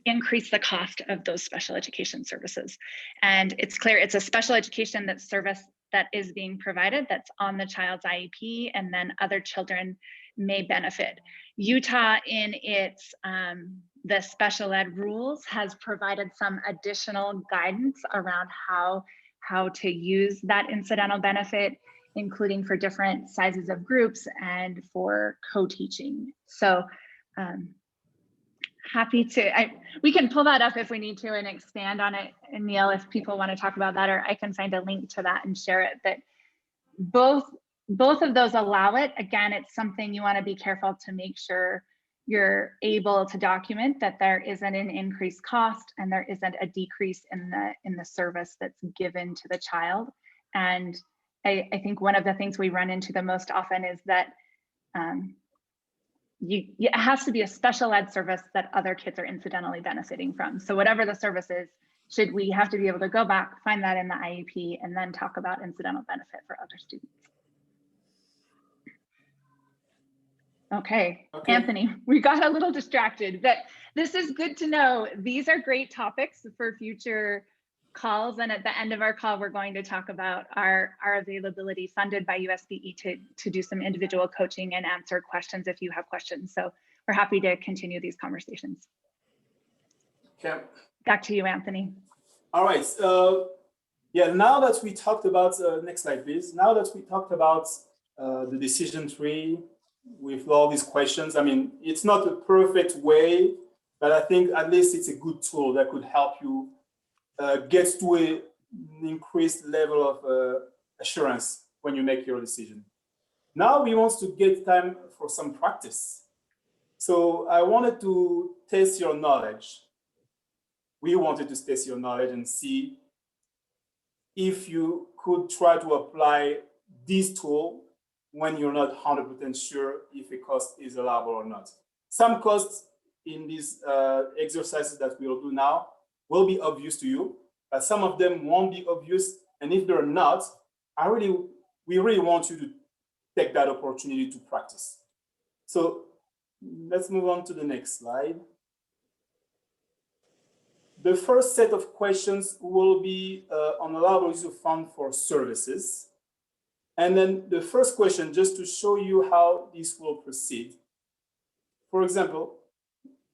increase the cost of those special education services. And it's clear it's a special education service that is being provided that's on the child's IEP, and then other children may benefit. Utah, in its the special ed rules, has provided some additional guidance around how to use that incidental benefit, including for different sizes of groups and for co-teaching. So happy to, we can pull that up if we need to and expand on it, and Neil, if people want to talk about that, or I can find a link to that and share it. But both of those allow it. Again, it's something you want to be careful to make sure you're able to document that there isn't an increased cost and there isn't a decrease in the service that's given to the child. And I think one of the things we run into the most often is that it has to be a special ed service that other kids are incidentally benefiting from. So whatever the service is, we have to be able to go back, find that in the IEP, and then talk about incidental benefit for other students. Okay, Anthony, we got a little distracted, but this is good to know. These are great topics for future calls. And at the end of our call, we're going to talk about our availability funded by USBE to do some individual coaching and answer questions if you have questions. So we're happy to continue these conversations. Okay. Back to you, Anthony. All right. Yeah, now that we talked about, next slide, please. Now that we talked about the decision tree with all these questions, I mean, it's not a perfect way, but I think at least it's a good tool that could help you get to an increased level of assurance when you make your decision. Now we want to get time for some practice. So I wanted to test your knowledge. We wanted to test your knowledge and see if you could try to apply this tool when you're not 100% sure if a cost is allowable or not. Some costs in these exercises that we'll do now will be obvious to you, but some of them won't be obvious. And if they're not, we really want you to take that opportunity to practice. So let's move on to the next slide. The first set of questions will be on allowable use of fund for services. And then the first question, just to show you how this will proceed. For example,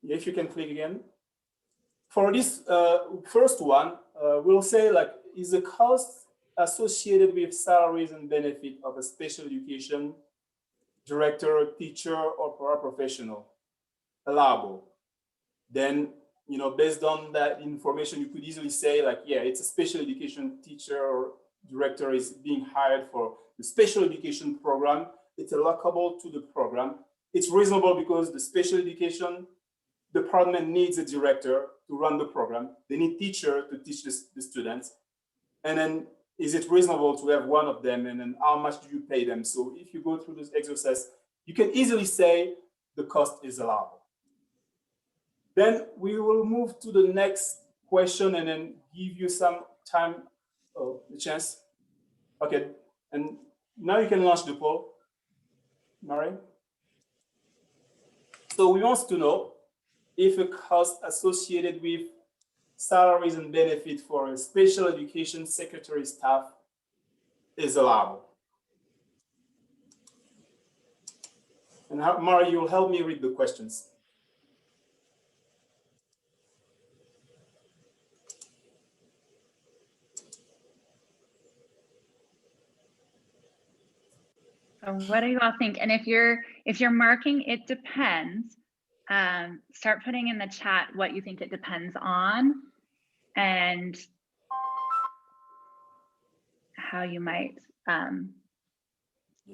if you can click again. For this first one, we'll say, like, is the cost associated with salaries and benefit of a special education director, teacher, or paraprofessional allowable? Then, you know, based on that information, you could easily say, like, yeah, it's a special education teacher or director is being hired for the special education program. It's allocable to the program. It's reasonable because the special education department needs a director to run the program. They need teacher to teach the students. And then is it reasonable to have one of them? And then how much do you pay them? So if you go through this exercise, you can easily say the cost is allowable. Then we will move to the next question and then give you some time, a chance. Okay, and now you can launch the poll, Mary. So we want to know if a cost associated with salaries and benefits for a special education secretary staff is allowable. And Mari, you'll help me read the questions. So what do you all think? And if you're marking it depends, start putting in the chat what you think it depends on and how you might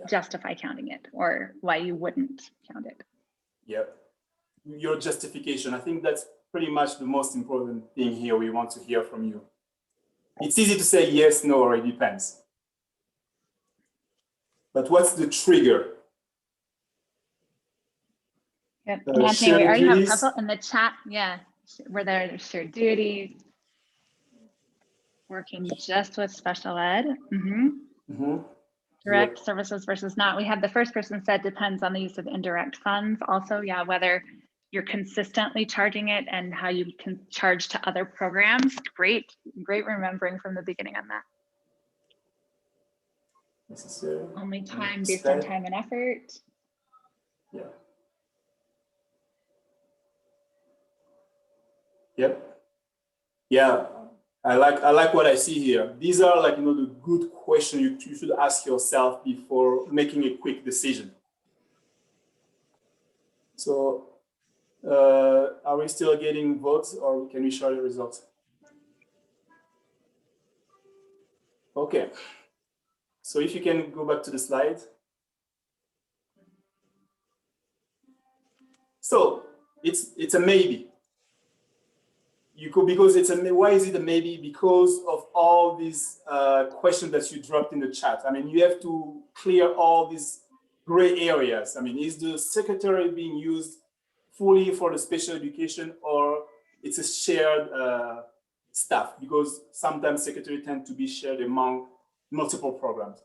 justify counting it or why you wouldn't count it. Yep. Your justification. I think that's pretty much the most important thing here we want to hear from you. It's easy to say yes, no, or it depends. But what's the trigger? Yep. Anthony, we already have a couple in the chat. Yeah, where there's shared duties, working just with special ed. Direct services versus not. We had the first person said depends on the use of indirect funds. Also, yeah, whether you're consistently charging it and how you can charge to other programs. Great remembering from the beginning on that. Necessary. Only time based on time and effort. Yeah. Yep. Yeah. I like what I see here. These are like, the good questions you should ask yourself before making a quick decision. So are we still getting votes or can we show the results? Okay. So if you can go back to the slide. So it's a maybe. Because it's why is it a maybe? Because of all these questions that you dropped in the chat. I mean, you have to clear all these gray areas. I mean, is the secretary being used fully for the special education or it's a shared staff? Because sometimes secretary tend to be shared among multiple programs.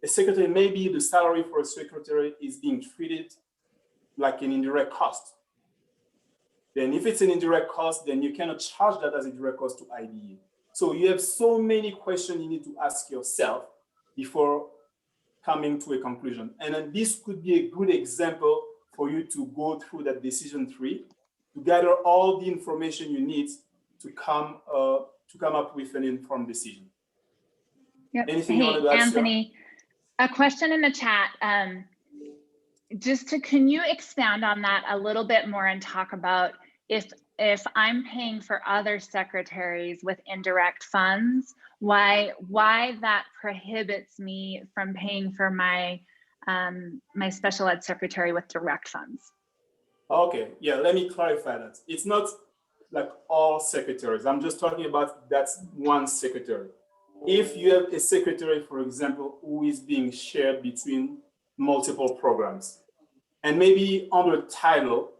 A secretary, maybe the salary for a secretary is being treated like an indirect cost. Then if it's an indirect cost, then you cannot charge that as a direct cost to IDE. So you have so many questions you need to ask yourself before coming to a conclusion. And then this could be a good example for you to go through that decision tree to gather all the information you need to come up with an informed decision. Yep. Anything you want to add, Anthony, a question in the chat. Can you expand on that a little bit more and talk about if I'm paying for other secretaries with indirect funds, why that prohibits me from paying for my my special ed secretary with direct funds? Okay, yeah, let me clarify that. It's not like all secretaries. I'm just talking about that's one secretary. If you have a secretary, for example, who is being shared between multiple programs, and maybe under title,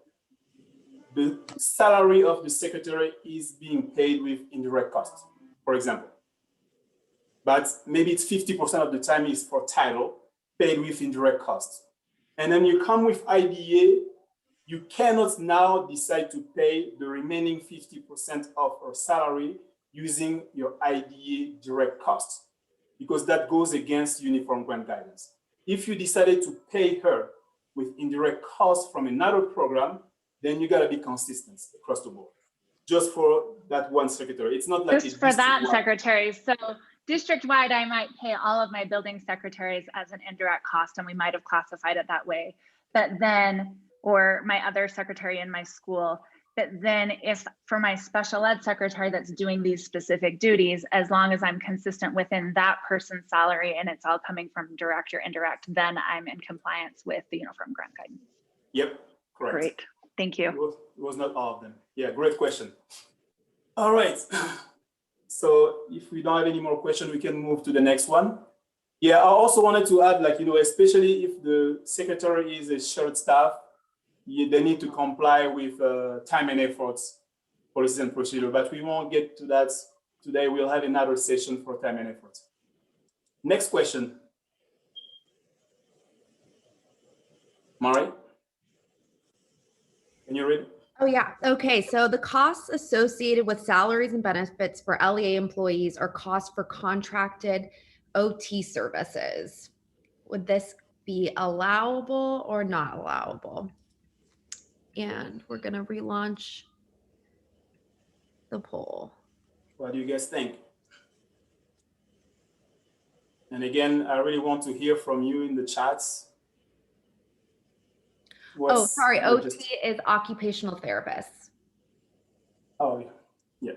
the salary of the secretary is being paid with indirect costs, for example. But maybe it's 50% of the time is for title, paid with indirect costs. And then you come with IDA, you cannot now decide to pay the remaining 50% of her salary using your IDA direct costs, because that goes against uniform grant guidance. If you decided to pay her with indirect costs from another program, then you gotta be consistent across the board, just for that one secretary. It's not like just for that secretary. So district-wide, I might pay all of my building secretaries as an indirect cost, and we might have classified it that way. But then, or my other secretary in my school, but then if for my special ed secretary that's doing these specific duties, as long as I'm consistent within that person's salary and it's all coming from direct or indirect, then I'm in compliance with the uniform grant guidance. Yep, correct. Great, thank you. It was not all of them. Yeah, great question. All right, so if we don't have any more questions, we can move to the next one. Yeah, I also wanted to add, like, especially if the secretary is a shared staff, they need to comply with time and efforts policies and procedure, but we won't get to that today. We'll have another session for time and efforts. Next question. Mari, can you read? Oh, yeah. Okay. So the costs associated with salaries and benefits for LEA employees are costs for contracted OT services. Would this be allowable or not allowable? And we're going to relaunch the poll. What do you guys think? And again, I really want to hear from you in the chats. Oh, sorry. OT is occupational therapists. Oh, yeah.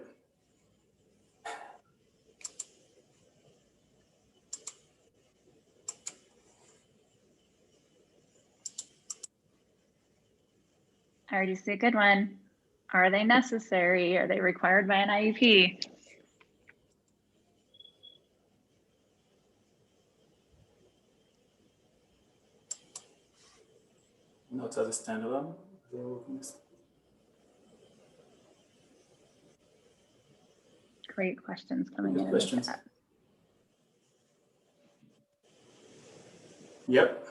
I already see a good one. Are they necessary? Are they required by an IEP? Not as a standalone. Great questions coming in. Questions. Yep.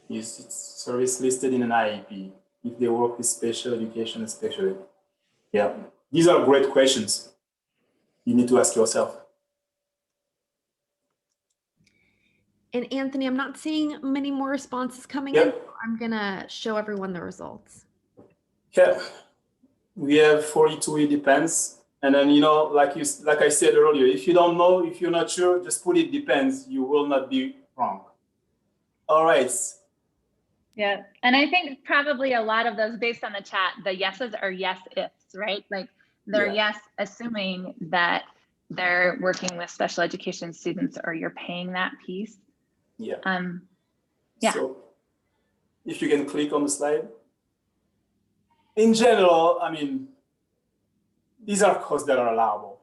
Is it service listed in an IEP if they work with special education especially? Yeah, these are great questions you need to ask yourself. And Anthony, I'm not seeing many more responses coming Yep. in. I'm gonna show everyone the results. Yeah, we have 42, it depends. And then, you know, like I said earlier, if you don't know, if you're not sure, just put it depends. You will not be wrong. All right. Yeah, and I think probably a lot of those based on the chat, the yeses are yes ifs, right? Like they're yes, assuming that they're working with special education students or you're paying that piece. Yeah. Yeah. So if you can click on the slide. In general, I mean, these are costs that are allowable.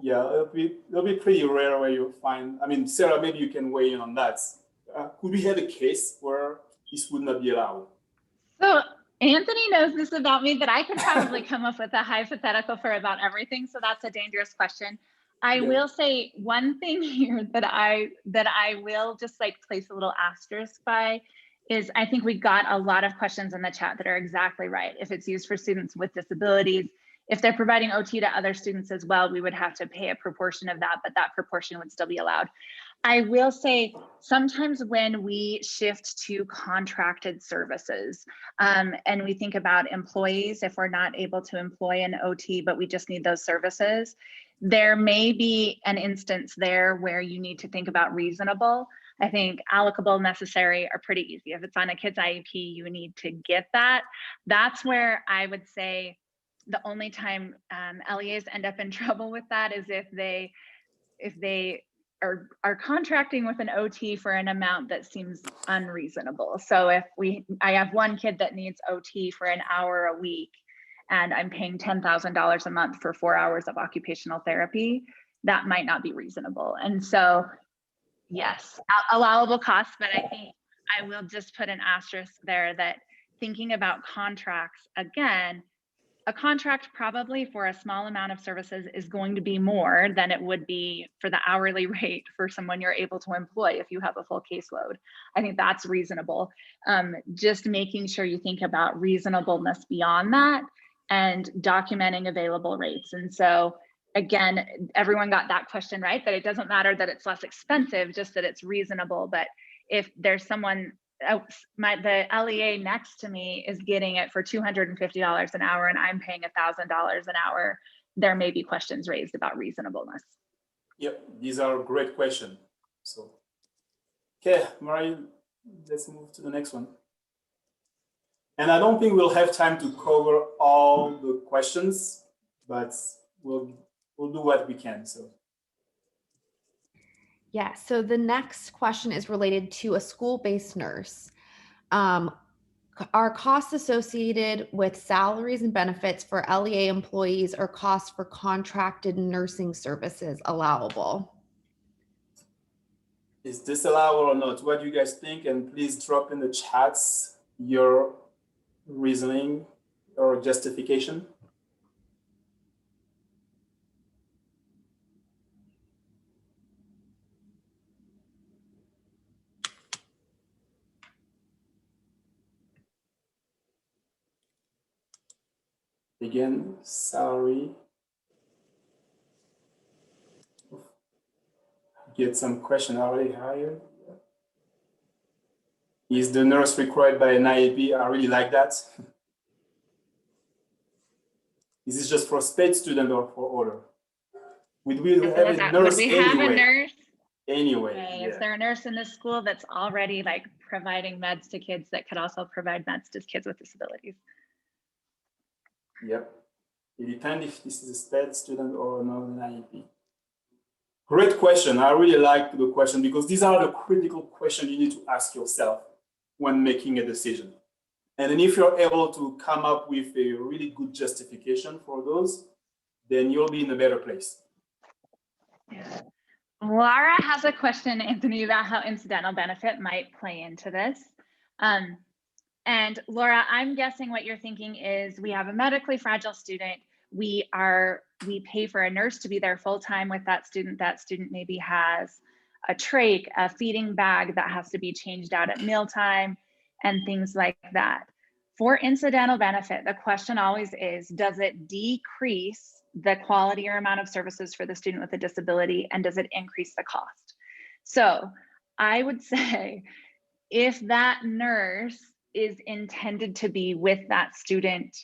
Yeah, it'll be pretty rare where you find, I mean, Sarah, maybe you can weigh in on that. Could we have a case where this would not be allowed? So Anthony knows this about me, that I could probably come up with a hypothetical for about everything. So that's a dangerous question. I will say one thing here that I will just like place a little asterisk by is I think we got a lot of questions in the chat that are exactly right. If it's used for students with disabilities, if they're providing OT to other students as well, we would have to pay a proportion of that, but that proportion would still be allowed. I will say sometimes when we shift to contracted services and we think about employees, if we're not able to employ an OT, but we just need those services, there may be an instance there where you need to think about reasonable. I think allocable, necessary are pretty easy. If it's on a kid's IEP, you need to get that. That's where I would say the only time LEAs end up in trouble with that is if they are contracting with an OT for an amount that seems unreasonable. So if I have one kid that needs OT for an hour a week and I'm paying $10,000 a month for 4 hours of occupational therapy, that might not be reasonable. And so yes, allowable costs, but I think I will just put an asterisk there that thinking about contracts, again, a contract probably for a small amount of services is going to be more than it would be for the hourly rate for someone you're able to employ if you have a full caseload. I think that's reasonable. Just making sure you think about reasonableness beyond that and documenting available rates. And so again, everyone got that question right, that it doesn't matter that it's less expensive, just that it's reasonable. But if there's someone, the LEA next to me is getting it for $250 an hour and I'm paying $1,000 an hour, there may be questions raised about reasonableness. Yep, these are great questions. So, okay, Mari, let's move to the next one. And I don't think we'll have time to cover all the questions, but we'll do what we can. So. Yeah, so the next question is related to a school-based nurse. Are costs associated with salaries and benefits for LEA employees or costs for contracted nursing services allowable? Is this allowable or not? What do you guys think? And please drop in the chats your reasoning or justification. Again, salary. Get some question already hired. Is the nurse required by an IEP? I really like that. Is this just for state student or for other? Would we have a nurse Would we have anyway? a nurse? Anyway, Okay, yeah. Is there a nurse in the school that's already like providing meds to kids that could also provide meds to kids with disabilities? Yep. It depends if this is a state student or not an IEP. Great question. I really like the question because these are the critical questions you need to ask yourself when making a decision. And then if you're able to come up with a really good justification for those, then you'll be in a better place. Yeah. Laura has a question, Anthony, about how incidental benefit might play into this. And Laura, I'm guessing what you're thinking is we have a medically fragile student. We pay for a nurse to be there full time with that student. That student maybe has a trach, a feeding bag that has to be changed out at mealtime and things like that. For incidental benefit, the question always is, does it decrease the quality or amount of services for the student with a disability, and does it increase the cost? So I would say if that nurse is intended to be with that student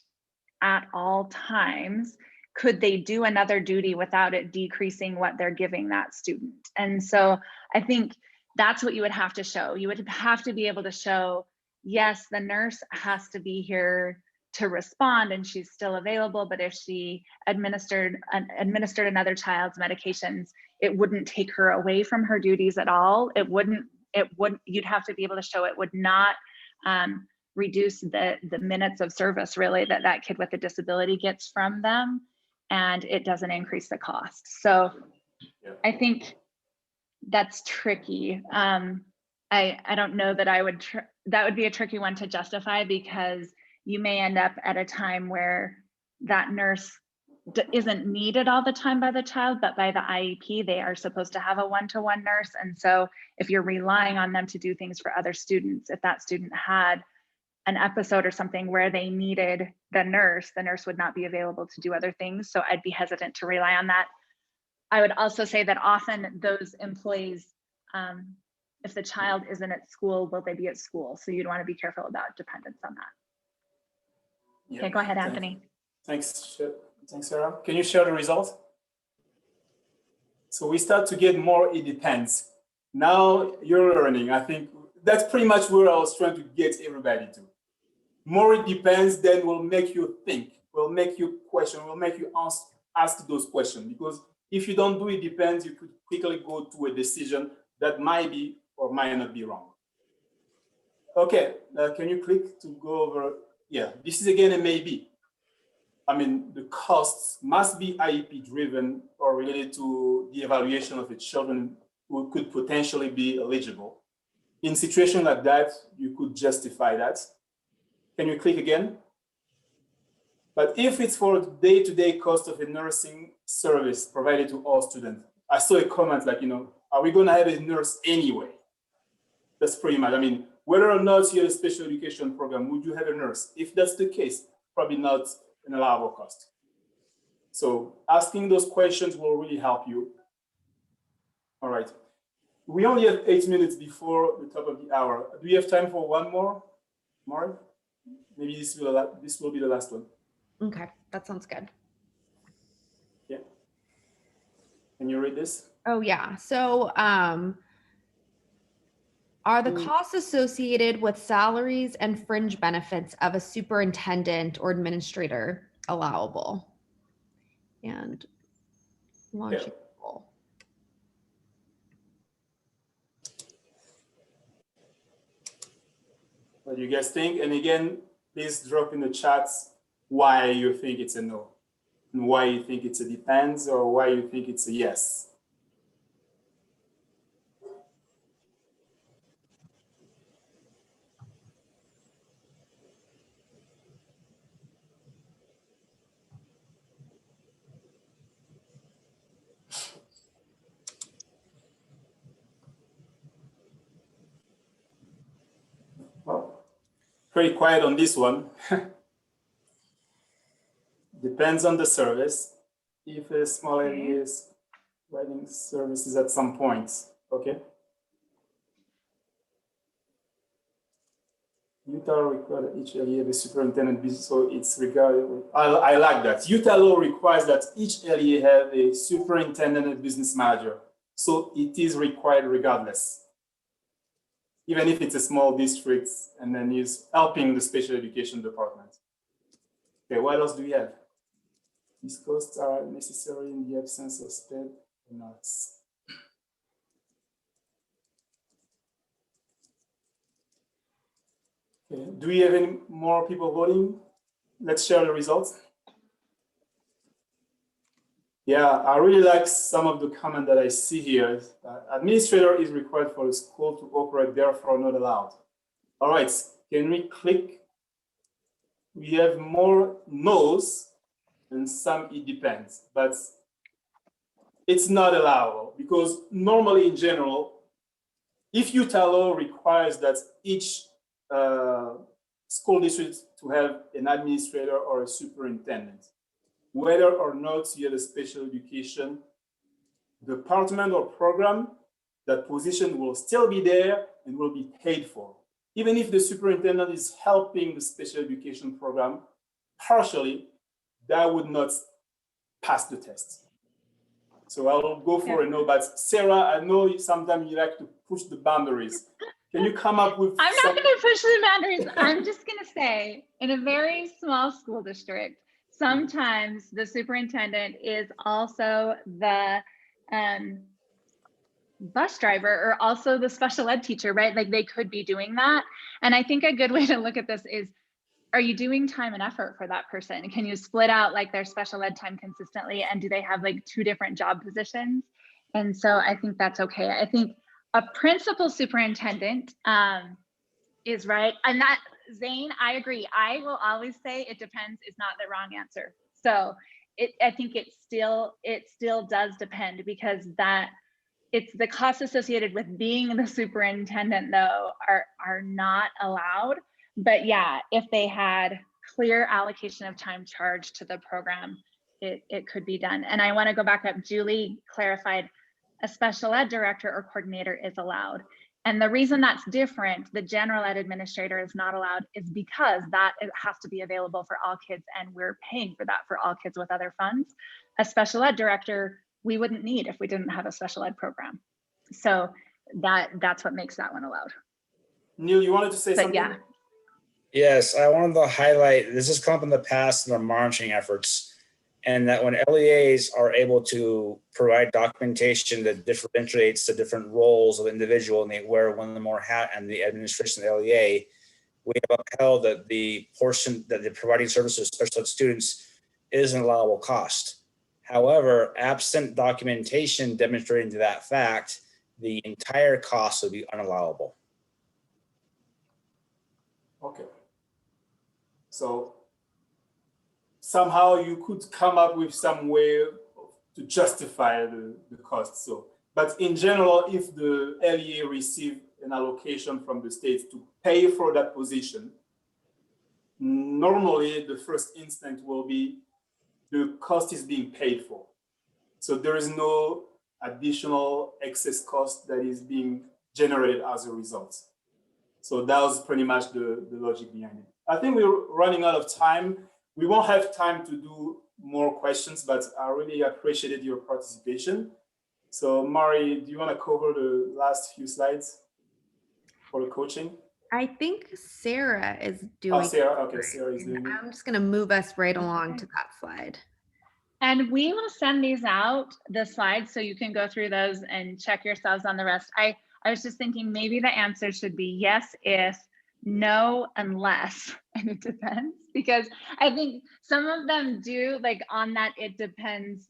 at all times, could they do another duty without it decreasing what they're giving that student? And so I think that's what you would have to show. You would have to be able to show, yes, the nurse has to be here to respond and she's still available, but if she administered another child's medications, it wouldn't take her away from her duties at all. You'd have to be able to show it would not reduce the minutes of service really that kid with a disability gets from them, and it doesn't increase the cost. So yeah. I think that's tricky. I don't know that that would be a tricky one to justify, because you may end up at a time where that nurse isn't needed all the time by the child, but by the IEP, they are supposed to have a one-to-one nurse. And so if you're relying on them to do things for other students, if that student had an episode or something where they needed the nurse would not be available to do other things. So I'd be hesitant to rely on that. I would also say that often those employees, if the child isn't at school, will they be at school? So you'd want to be careful about dependence on that. Yeah. Okay, go ahead, Anthony. Thanks, Sarah. Can you share the results? So we start to get more, it depends. Now you're learning. I think that's pretty much where I was trying to get everybody to. More it depends, then will make you think, will make you question, will make you ask those questions. Because if you don't do it depends, you could quickly go to a decision that might be or might not be wrong. Okay, can you click to go over? Yeah, this is again a maybe. I mean, the costs must be IEP driven or related to the evaluation of the children who could potentially be eligible. In situations like that, you could justify that. Can you click again? But if it's for the day-to-day cost of a nursing service provided to all students, I saw a comment like, are we gonna have a nurse anyway? That's pretty much, I mean, whether or not you have a special education program, would you have a nurse? If that's the case, probably not an allowable cost. So asking those questions will really help you. All right. We only have 8 minutes before the top of the hour. Do you have time for one more? More? Maybe this will be the last one. Okay, that sounds good. Yeah. Can you read this? Oh yeah. So are the costs associated with salaries and fringe benefits of a superintendent or administrator allowable? And launching goal. What do you guys think? And again, please drop in the chats why you think it's a no, and why you think it's a depends, or why you think it's a yes. pretty quiet on this one. Depends on the service. If a small LEA is providing services at some point, okay? Utah requires that each LEA have a superintendent business, so it's regarded. I like that. Utah law requires that each LEA have a superintendent and business manager, so it is required regardless, even if it's a small district and then is helping the special education department. Okay, what else do we have? These costs are necessary in the absence of sped notes. Okay. Do we have any more people voting? Let's share the results. Yeah, I really like some of the comment that I see here. Administrator is required for the school to operate, therefore not allowed. All right, can we click? We have more no's and some it depends, but it's not allowable because normally in general, if Utah law requires that each school district to have an administrator or a superintendent, whether or not you have a special education department or program, that position will still be there and will be paid for. Even if the superintendent is helping the special education program partially, that would not pass the test. So I'll go for a no, but Sarah, I know sometimes you like to push the boundaries. Can you come up with I'm not going to push the boundaries. I'm just going to say, in a very small school district, sometimes the superintendent is also the bus driver or also the special ed teacher, right? Like they could be doing that. And I think a good way to look at this is, are you doing time and effort for that person? Can you split out like their special ed time consistently? And do they have like 2 different job positions? And so I think that's okay. I think a principal superintendent is right. And that, Zane, I agree. I will always say it depends is not the wrong answer. So I think it still does depend, because that it's the costs associated with being the superintendent though are not allowed. But yeah, if they had clear allocation of time charged to the program, it could be done. And I want to go back up. Julie clarified a special ed director or coordinator is allowed. And the reason that's different, the general ed administrator is not allowed, is because that it has to be available for all kids, and we're paying for that for all kids with other funds. A special ed director, we wouldn't need if we didn't have a special ed program. So that's what makes that one allowed. Neil, you wanted to say something? Yeah. Yes, I wanted to highlight, this has come up in the past in our monitoring efforts, and that when LEAs are able to provide documentation that differentiates the different roles of individual and they wear one or more hat and the administration of the LEA, we have upheld that the portion that they're providing services to special ed students is an allowable cost. However, absent documentation demonstrating to that fact, the entire cost would be unallowable. Okay. So somehow you could come up with some way to justify the cost. So, but in general, if the LEA receive an allocation from the state to pay for that position, normally the first instinct will be the cost is being paid for. So there is no additional excess cost that is being generated as a result. So that was pretty much the logic behind it. I think we're running out of time. We won't have time to do more questions, but I really appreciated your participation. So Mari, do you want to cover the last few slides for the coaching? I think Sarah is doing. Oh, Sarah. Okay, Sarah is doing it. I'm just going to move us right along to that slide. And we will send these out, the slides, so you can go through those and check yourselves on the rest. I was just thinking maybe the answer should be yes, if, no, unless, and it depends, because I think some of them do, like on that it depends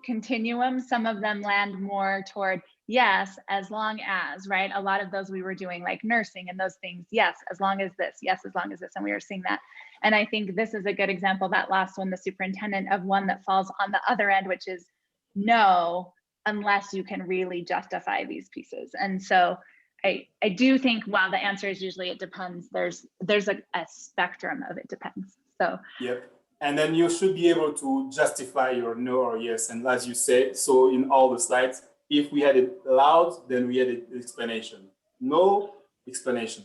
continuum, some of them land more toward yes, as long as, right? A lot of those we were doing like nursing and those things, yes, as long as this, yes, as long as this, and we were seeing that. And I think this is a good example, that last one, the superintendent, of one that falls on the other end, which is no, unless you can really justify these pieces. And so I do think while the answer is usually it depends, there's a spectrum of it depends. So yep. And then you should be able to justify your no or yes. And as you said, so in all the slides, if we had it loud, then we had an explanation. No explanation.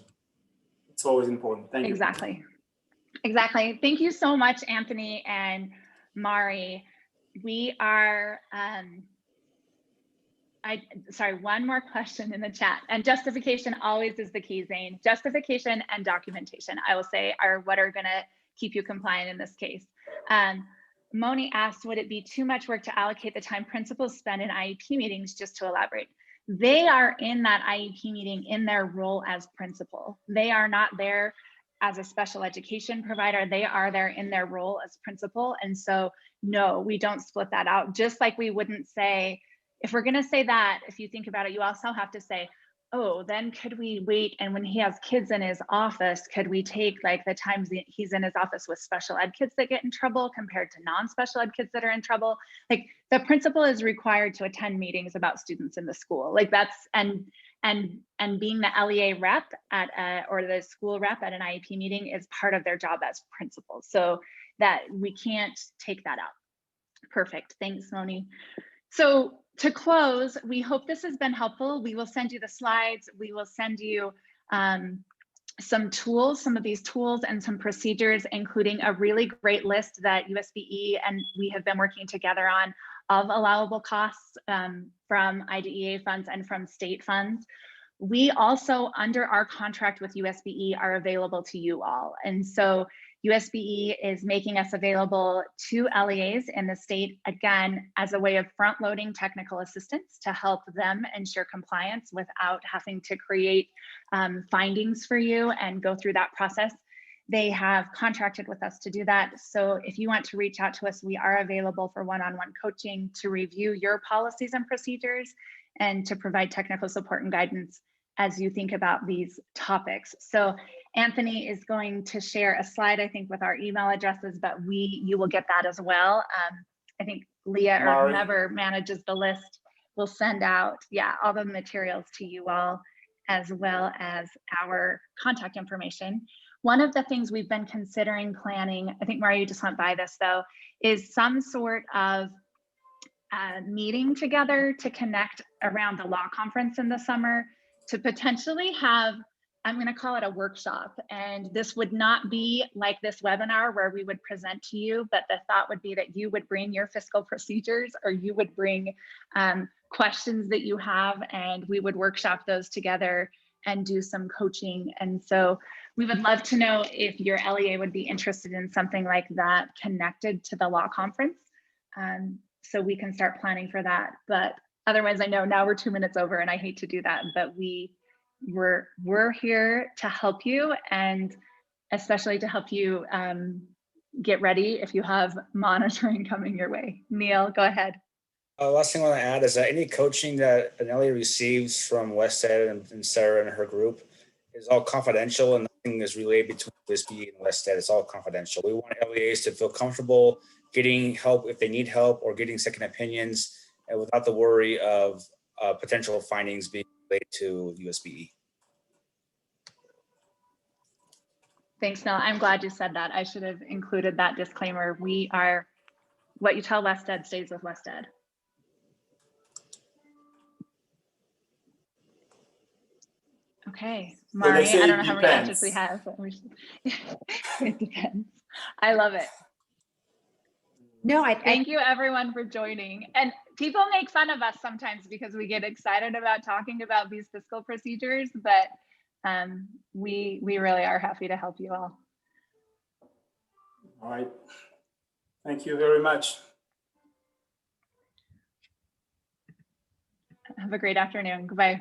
It's always important. Thank you. Exactly. Exactly. Thank you so much, Anthony and Mari. We are, sorry, one more question in the chat. And justification always is the key, Zane. Justification and documentation, I will say, are what are going to keep you compliant in this case. Moni asked, would it be too much work to allocate the time principals spend in IEP meetings? Just to elaborate, they are in that IEP meeting in their role as principal. They are not there as a special education provider. They are there in their role as principal. And so, no, we don't split that out. Just like we wouldn't say, if we're going to say that, if you think about it, you also have to say, oh, then could we wait? And when he has kids in his office, could we take like the times that he's in his office with special ed kids that get in trouble compared to non-special ed kids that are in trouble? Like the principal is required to attend meetings about students in the school. Like that's, and being the LEA rep at or the school rep at an IEP meeting is part of their job as principal. So that we can't take that out. Perfect. Thanks, Moni. So to close, we hope this has been helpful. We will send you the slides. We will send you some tools, some of these tools and some procedures, including a really great list that USBE and we have been working together on of allowable costs from IDEA funds and from state funds. We also, under our contract with USBE, are available to you all. And so USBE is making us available to LEAs in the state, again, as a way of front-loading technical assistance to help them ensure compliance without having to create findings for you and go through that process. They have contracted with us to do that. So if you want to reach out to us, we are available for one-on-one coaching to review your policies and procedures and to provide technical support and guidance as you think about these topics. So Anthony is going to share a slide, I think, with our email addresses, but you will get that as well. I think Leah or whomever manages the list will send out, all the materials to you all, as well as our contact information. One of the things we've been considering planning, I think Mario, you just went by this though, is some sort of meeting together to connect around the law conference in the summer to potentially have, I'm going to call it a workshop. And this would not be like this webinar where we would present to you, but the thought would be that you would bring your fiscal procedures or you would bring questions that you have, and we would workshop those together and do some coaching. And so we would love to know if your LEA would be interested in something like that connected to the law conference. So we can start planning for that. But otherwise, I know now we're 2 minutes over and I hate to do that, but we're here to help you, and especially to help you get ready if you have monitoring coming your way. Neil, go ahead. Last thing I want to add is that any coaching that an LEA receives from WestEd and Sarah and her group is all confidential, and nothing is relayed between USBE and WestEd. It's all confidential. We want LEAs to feel comfortable getting help if they need help or getting second opinions, and without the worry of potential findings being related to USBE. Thanks, Neil. I'm glad you said that. I should have included that disclaimer. We are, what you tell WestEd stays with WestEd. Okay, Mari, I don't know how many answers we have, but it depends. I love it. No, Thank you everyone for joining. And people make fun of us sometimes because we get excited about talking about these fiscal procedures, but we really are happy to help you all. All right. Thank you very much. Have a great afternoon. Goodbye.